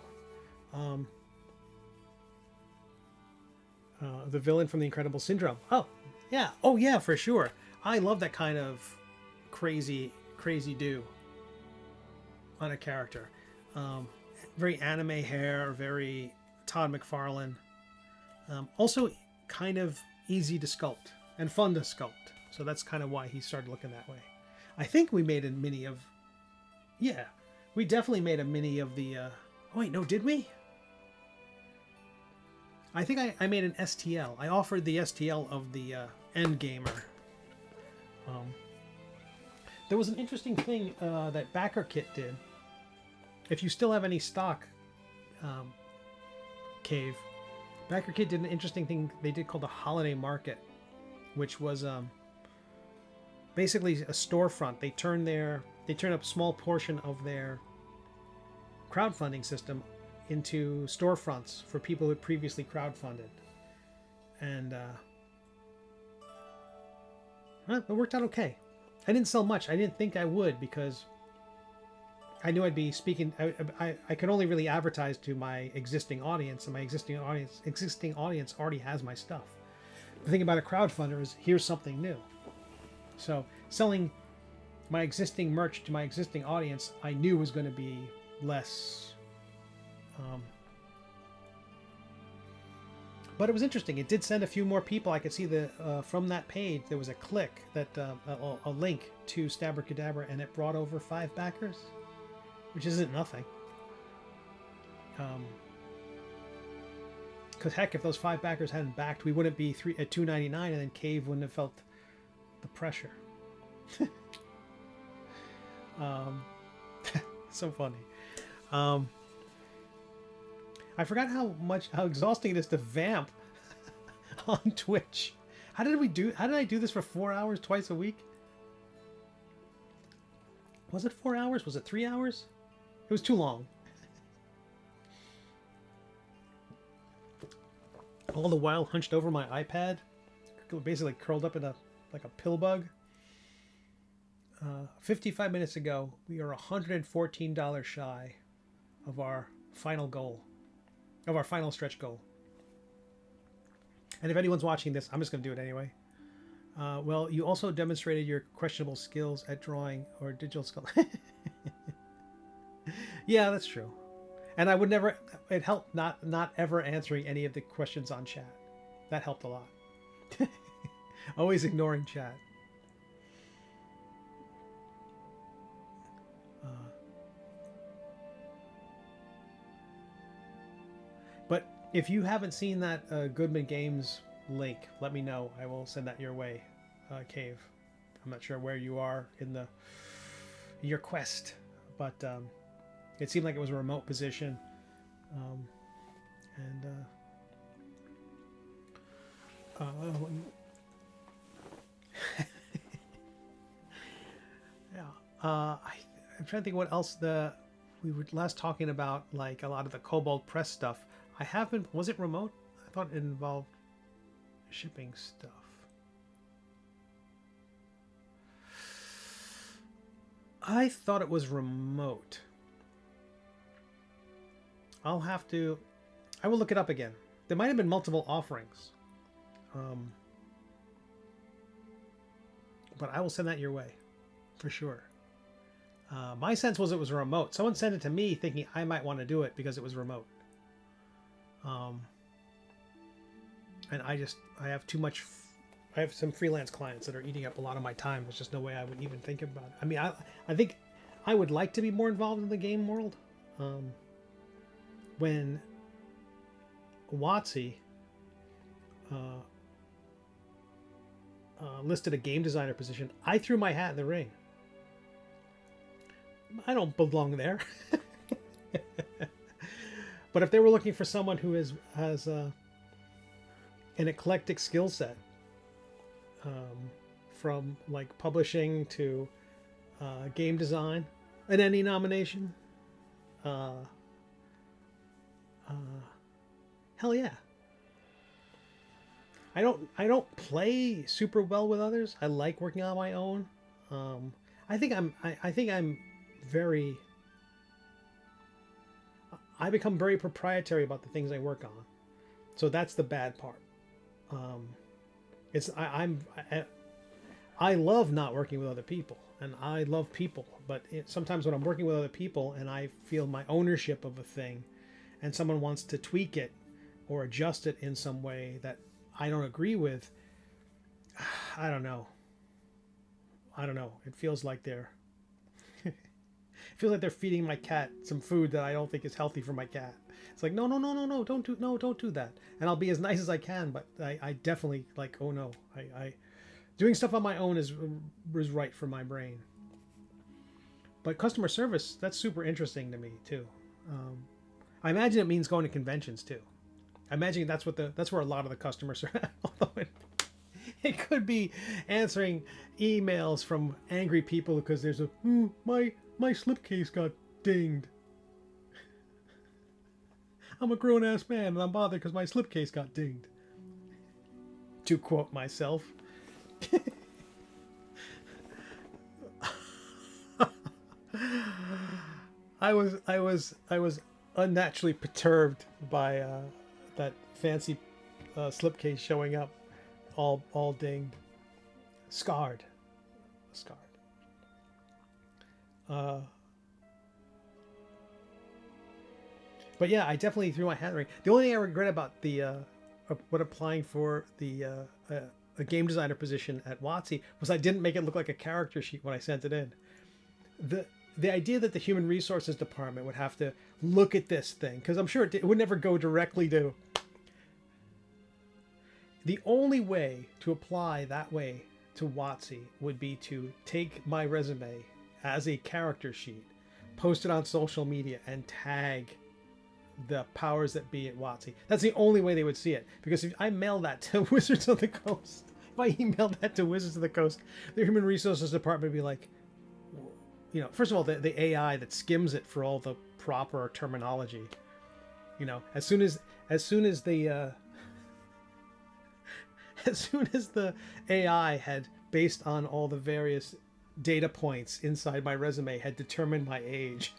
The villain from The Incredible Syndrome. Oh, yeah. Oh, yeah, for sure. I love that kind of crazy do on a character. Very anime hair, very Todd McFarlane. Also kind of easy to sculpt and fun to sculpt. So that's kind of why he started looking that way. I think we made a mini of... Yeah, we definitely made a mini of the... Oh, wait, no, did we? I think I made an STL. I offered the STL of the Endgamer. There was an interesting thing that Backer Kit did. If you still have any stock, Cave, Backer Kit did an interesting thing they did called the Holiday Market, which was basically a storefront. They turned up a small portion of their crowdfunding system into storefronts for people who had previously crowdfunded, and it worked out okay. I didn't sell much. I didn't think I would because I knew I'd be speaking. I could only really advertise to my existing audience, and my existing audience already has my stuff. The thing about a crowdfunder is here's something new. So selling my existing merch to my existing audience, I knew was going to be less. But it was interesting. It did send a few more people. I could see from that page there was a click that a link to Stabracadabra, and it brought over 5 backers, which isn't nothing. Because heck, if those 5 backers hadn't backed, we wouldn't be at $2.99, and then Cave wouldn't have felt the pressure. So funny. I forgot how exhausting it is to vamp on Twitch. How did I do this for 4 hours twice a week? Was it 4 hours? Was it 3 hours? It was too long. All the while hunched over my iPad, basically curled up in like a pill bug. 55 minutes ago, we are $114 shy of our final goal. Of our final stretch goal. And if anyone's watching this, I'm just going to do it anyway. Well, you also demonstrated your questionable skills at drawing or digital sculpting. Yeah, that's true. And I would never... It helped not ever answering any of the questions on chat. That helped a lot. Always ignoring chat. But if you haven't seen that Goodman Games link, let me know. I will send that your way, Cave. I'm not sure where you are in your quest, but it seemed like it was a remote position, yeah. I'm trying to think what else we were last talking about, like a lot of the Cobalt Press stuff. Was it remote? I thought it involved shipping stuff. I thought it was remote. I will look it up again. There might have been multiple offerings. But I will send that your way, for sure. My sense was it was remote. Someone sent it to me thinking I might want to do it because it was remote. And I have too much. I have some freelance clients that are eating up a lot of my time. There's just no way I would even think about it. I mean, I think I would like to be more involved in the game world. When WotC listed a game designer position, I threw my hat in the ring. I don't belong there. But if they were looking for someone who has an eclectic skill set, from like publishing to game design, an Emmy nomination, hell yeah. I don't play super well with others. I like working on my own. I think I'm very. I become very proprietary about the things I work on, so that's the bad part. I love not working with other people, and I love people, but sometimes when I'm working with other people and I feel my ownership of a thing, and someone wants to tweak it or adjust it in some way that I don't agree with, I don't know. It feels like they're feeding my cat some food that I don't think is healthy for my cat. It's like, no, don't do that. And I'll be as nice as I can, but I definitely like, oh no, I doing stuff on my own is right for my brain. But customer service, that's super interesting to me too. I imagine it means going to conventions too. I imagine that's where a lot of the customers are at. Although it could be answering emails from angry people because there's my slipcase got dinged. I'm a grown-ass man and I'm bothered because my slipcase got dinged. To quote myself. I was unnaturally perturbed by that fancy slipcase showing up all dinged, scarred. But yeah, I definitely threw my hat in the ring. The only thing I regret about when applying for a game designer position at WotC was I didn't make it look like a character sheet when I sent it in. The idea that the human resources department would have to look at this thing, because I'm sure it would never go directly to. The only way to apply that way to WotC would be to take my resume as a character sheet, post it on social media, and tag the powers that be at WotC. That's the only way they would see it. Because if I mail that to Wizards of the Coast, if I emailed that to Wizards of the Coast, the Human Resources Department would be like, first of all, the AI that skims it for all the proper terminology. As soon as the AI had, based on all the various data points inside my resume, had determined my age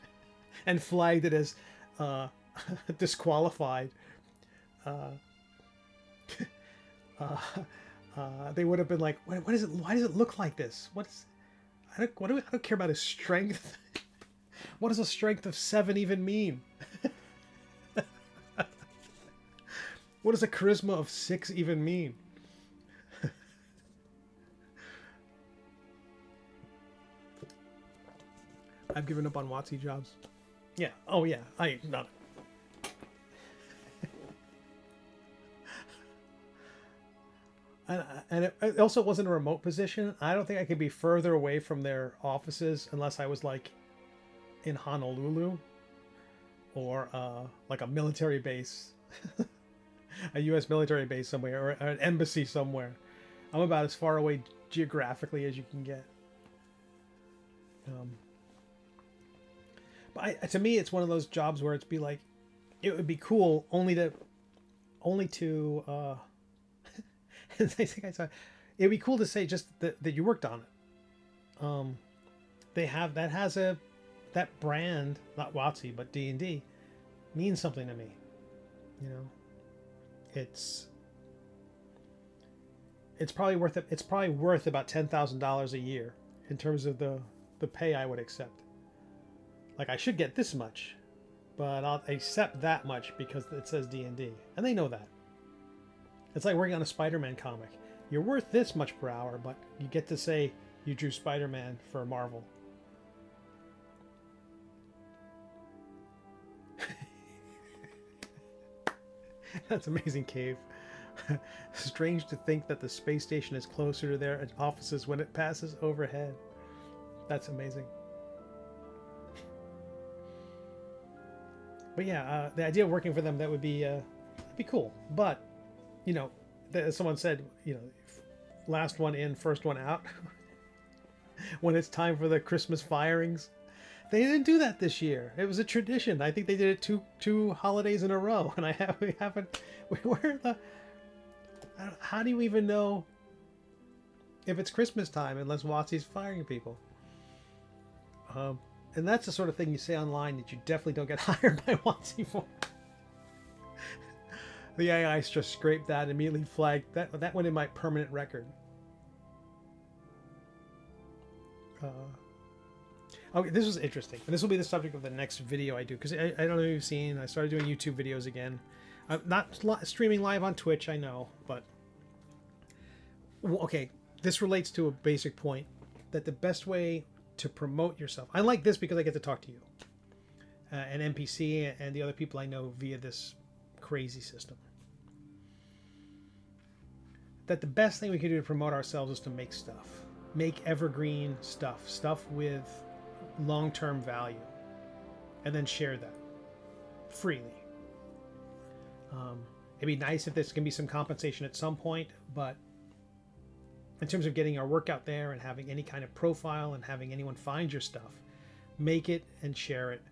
and flagged it as disqualified, they would have been like, what is it? Why does it look like this? I don't care about his strength. What does a strength of 7 even mean? What does a charisma of 6 even mean? I've given up on WotC jobs. Yeah. Oh yeah. Not. And it also wasn't a remote position. I don't think I could be further away from their offices unless I was like in Honolulu or like a military base, a U.S. military base somewhere, or an embassy somewhere. I'm about as far away geographically as you can get. But to me, it's one of those jobs where it would be cool only to I think I saw it'd be cool to say just that you worked on it. That brand, not WotC, but D&D, means something to me. It's probably worth about $10,000 a year in terms of the pay I would accept. Like, I should get this much, but I'll accept that much because it says D&D. And they know that. It's like working on a Spider-Man comic. You're worth this much per hour, but you get to say you drew Spider-Man for Marvel. That's amazing, Cave. Strange to think that the space station is closer to their offices when it passes overhead. That's amazing. But yeah, the idea of working for them, that would be cool. But, you know, someone said, you know, last one in, first one out. When it's time for the Christmas firings. They didn't do that this year. It was a tradition. I think they did it two holidays in a row, and we haven't. How do you even know if it's Christmas time unless WotC's firing people? And that's the sort of thing you say online that you definitely don't get hired by WotC for. The AI just scraped that, immediately flagged that went in my permanent record. Okay, this was interesting. And this will be the subject of the next video I do, because I don't know if you've seen, I started doing YouTube videos again. I'm not streaming live on Twitch, I know, but... Okay, this relates to a basic point, that the best way to promote yourself... I like this because I get to talk to you, and NPC, and the other people I know via this crazy system. That the best thing we can do to promote ourselves is to make stuff. Make evergreen stuff with long-term value, and then share that freely. It'd be nice if there's going to be some compensation at some point, but in terms of getting our work out there and having any kind of profile and having anyone find your stuff, make it and share it,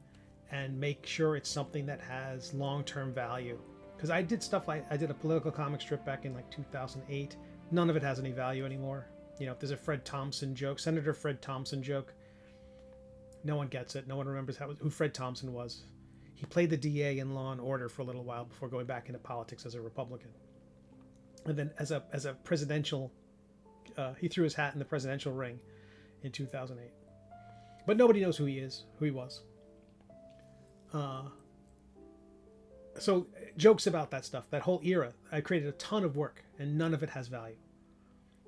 and make sure it's something that has long-term value. Because I did stuff like, I did a political comic strip back in like 2008. None of it has any value anymore. You know, if there's a Fred Thompson joke, Senator Fred Thompson joke, no one gets it. No one remembers who Fred Thompson was. He played the DA in Law and Order for a little while before going back into politics as a Republican. And then as a presidential, he threw his hat in the presidential ring in 2008. But nobody knows who he was. So jokes about that stuff, that whole era, I created a ton of work, and none of it has value.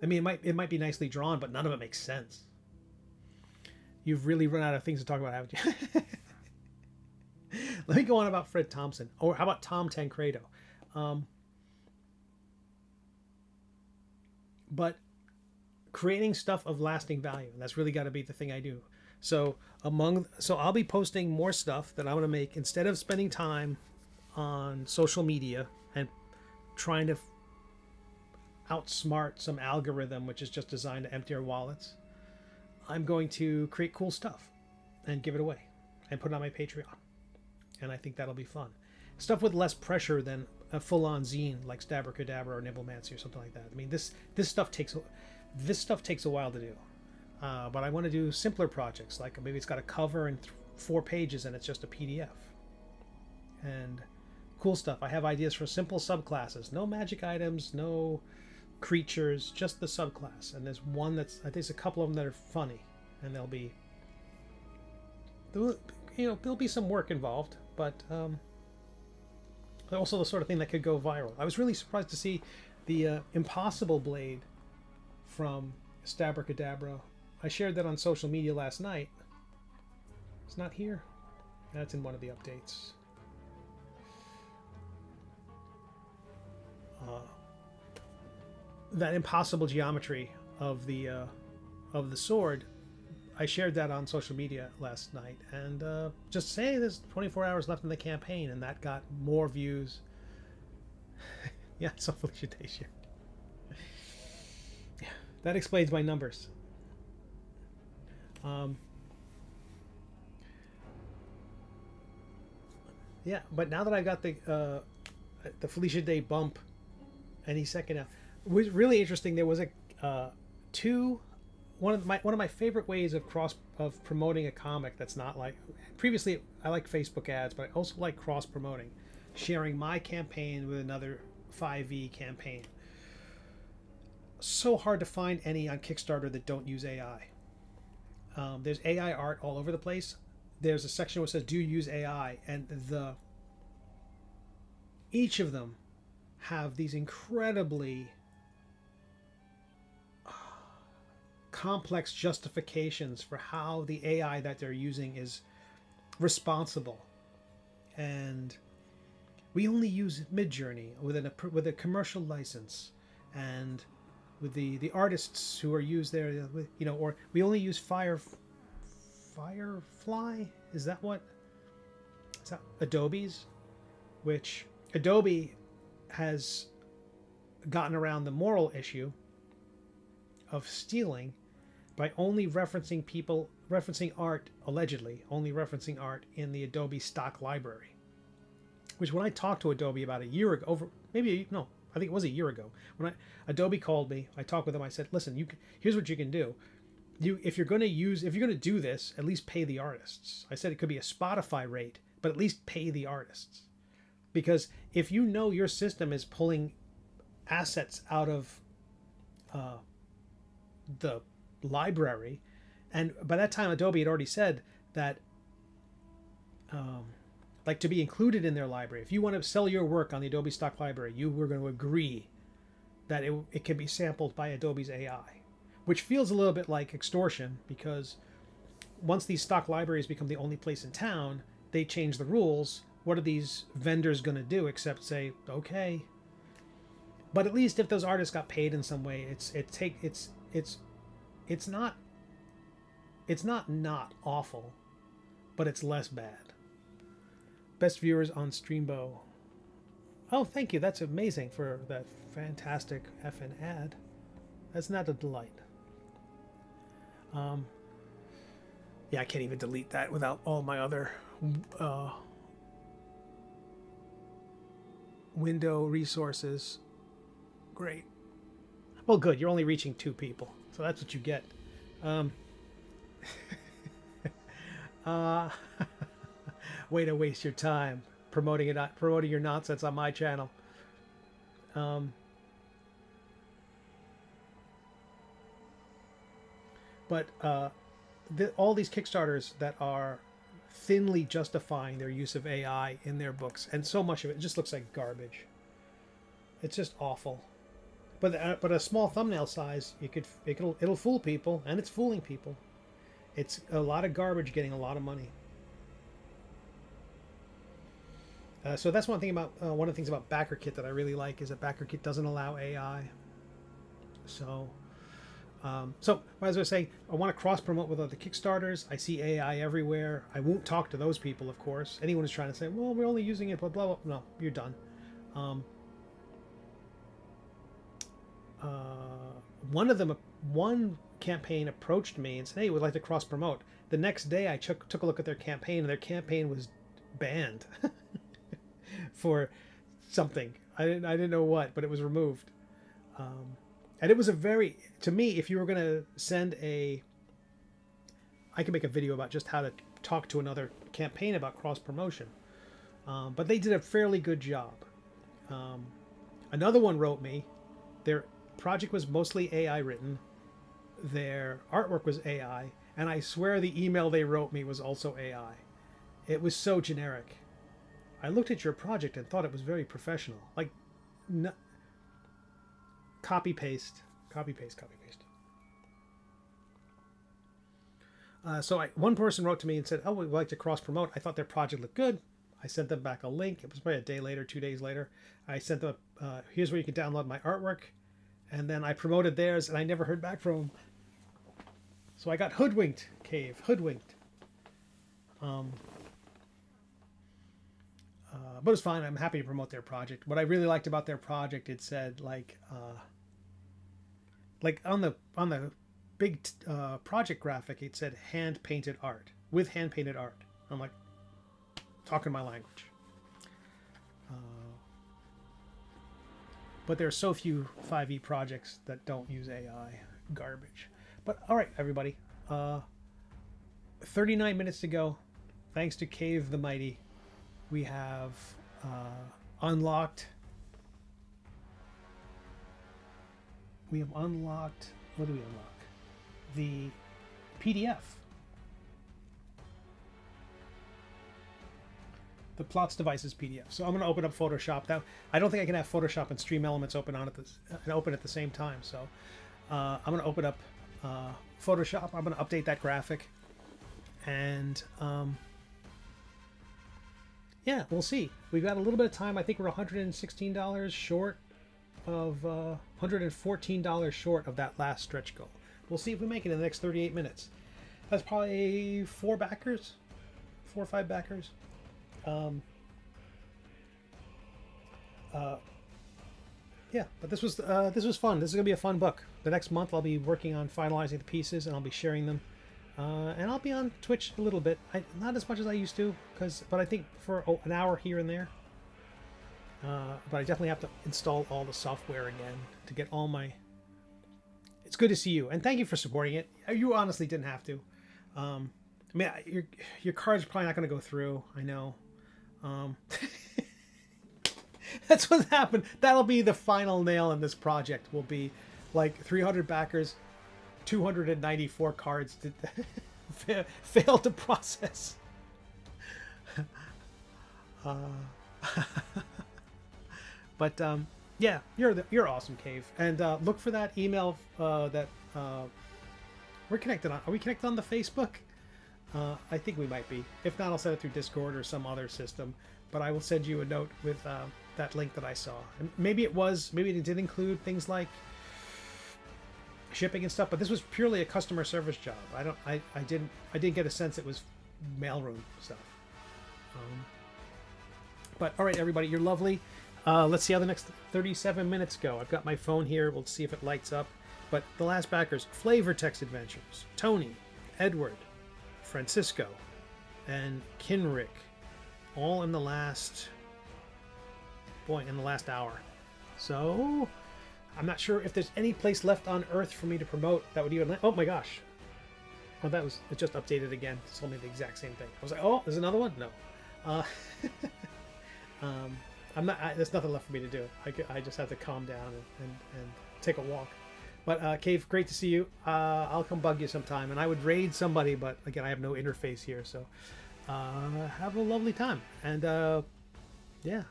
I mean, it might be nicely drawn, but none of it makes sense. You've really run out of things to talk about, haven't you? Let me go on about Fred Thompson. Or how about Tom Tancredo? But creating stuff of lasting value, and that's really got to be the thing I do. So I'll be posting more stuff that I'm going to make instead of spending time on social media and trying to outsmart some algorithm which is just designed to empty our wallets. I'm going to create cool stuff and give it away and put it on my Patreon. And I think that'll be fun. Stuff with less pressure than a full-on zine like Stabracadabra or Nibblemancy or something like that. I mean, this stuff takes a while to do. But I want to do simpler projects, like maybe it's got a cover and 4 pages and it's just a PDF. And cool stuff. I have ideas for simple subclasses. No magic items, no creatures, just the subclass. And there's one I think there's a couple of them that are funny, and there'll be some work involved, but also the sort of thing that could go viral. I was really surprised to see the Impossible Blade from Stabracadabra. I shared that on social media last night. It's not here. That's in one of the updates. That impossible geometry of the sword, I shared that on social media last night, and just say there's 24 hours left in the campaign, and that got more views. Yeah, so Felicia Day shared. Yeah, that explains my numbers. Yeah, but now that I got the Felicia Day bump any second now, it was really interesting. There was one of my favorite ways of promoting a comic that's not like previously. I like Facebook ads, but I also like cross promoting, sharing my campaign with another 5e campaign. So hard to find any on Kickstarter that don't use AI. There's AI art all over the place. there's a section where it says, "Do you use AI?" And each of them have these incredibly complex justifications for how the AI that they're using is responsible. And we only use Midjourney with a commercial license, and with the artists who are used there, you know, or we only use Firefly. Is that Adobe's? Which Adobe has gotten around the moral issue of stealing by only referencing art, allegedly only referencing art in the Adobe stock library. Which, when I talked to Adobe about a year ago, I think it was a year ago, when Adobe called me, I talked with them. I said, "Listen, here's what you can do. If you're going to do this, at least pay the artists." I said it could be a Spotify rate, but at least pay the artists. Because if you know your system is pulling assets out of the library, and by that time Adobe had already said that like, to be included in their library, if you want to sell your work on the Adobe stock library, you were going to agree that it can be sampled by Adobe's AI, which feels a little bit like extortion, because once these stock libraries become the only place in town, they change the rules. What are these vendors going to do except say, okay? But at least if those artists got paid in some way, it's not awful, but it's less bad. Best viewers on Streambo. Oh, thank you. That's amazing for that fantastic effing ad. That's not a delight. Yeah, I can't even delete that without all my other window resources. Great. Well, good. You're only reaching 2 people, so that's what you get. Way to waste your time promoting your nonsense on my channel. But all these Kickstarters that are thinly justifying their use of AI in their books, and so much of it just looks like garbage. It's just awful. But a small thumbnail size, it'll fool people, and it's fooling people. It's a lot of garbage getting a lot of money. So that's one of the things about BackerKit that I really like, is that BackerKit doesn't allow AI. So as I was saying, I want to cross promote with other Kickstarters. I see AI everywhere. I won't talk to those people, of course. Anyone who's trying to say, well, we're only using it, blah blah blah. No, you're done. One campaign approached me and said, "Hey, we'd like to cross promote." The next day, I took a look at their campaign, and their campaign was banned for something. I didn't know what, but it was removed. And it was to me, if you were going to send I could make a video about just how to talk to another campaign about cross promotion. But they did a fairly good job. Another one wrote me. Their project was mostly AI written. Their artwork was AI, and I swear the email they wrote me was also AI. It was so generic. I looked at your project and thought it was very professional. Like, copy paste. So one person wrote to me and said, "Oh, we'd like to cross promote." I thought their project looked good. I sent them back a link. It was probably a day later, 2 days later. I sent them, here's where you can download my artwork. And then I promoted theirs, and I never heard back from them. So I got hoodwinked, Cave. Hoodwinked. But it's fine. I'm happy to promote their project. What I really liked about their project, it said, like on the big project graphic, it said hand-painted art. With hand-painted art. I'm like, talking my language. But there are so few 5e projects that don't use AI. Garbage. But all right, everybody. 39 minutes to go. Thanks to Cave the Mighty, we have unlocked. We have unlocked. What do we unlock? The PDF. the plots devices PDF. So I'm going to open up Photoshop. Now I don't think I can have Photoshop and Stream Elements open at the same time. So I'm going to open up Photoshop. I'm going to update that graphic, and yeah, we'll see. We've got a little bit of time. I think we're $116 short of $114 short of that last stretch goal. We'll see if we make it in the next 38 minutes. That's probably 4 or 5 backers. Yeah, but this was fun. This is gonna be a fun book. The next month I'll be working on finalizing the pieces, and I'll be sharing them. And I'll be on Twitch a little bit. Not as much as I used to, but I think for an hour here and there. But I definitely have to install all the software again to get all my... It's good to see you, and thank you for supporting it. You honestly didn't have to. I mean, your card's probably not going to go through. I know. That's what happened. That'll be the final nail in this project. Will be like 300 backers, 294 cards to fail to process. But yeah, you're awesome, Cave, and look for that email that we're connected on. Are we connected on the Facebook? I think we might be. If not, I'll send it through Discord or some other system. But I will send you a note with that link that I saw. And maybe it did include things like shipping and stuff. But this was purely a customer service job. I didn't get a sense it was mailroom stuff. But all right, everybody, you're lovely. Let's see how the next 37 minutes go. I've got my phone here. We'll see if it lights up. But the last backers: Flavor Text Adventures, Tony, Edward, Francisco, and Kinrick, all in the last hour. So I'm not sure if there's any place left on Earth for me to promote that would even... Oh my gosh. Oh, it just updated again. It told me the exact same thing. I was like, oh, there's another one? No. There's nothing left for me to do. I just have to calm down and take a walk. But Cave, great to see you. I'll come bug you sometime, and I would raid somebody, but again, I have no interface here, so have a lovely time. And yeah,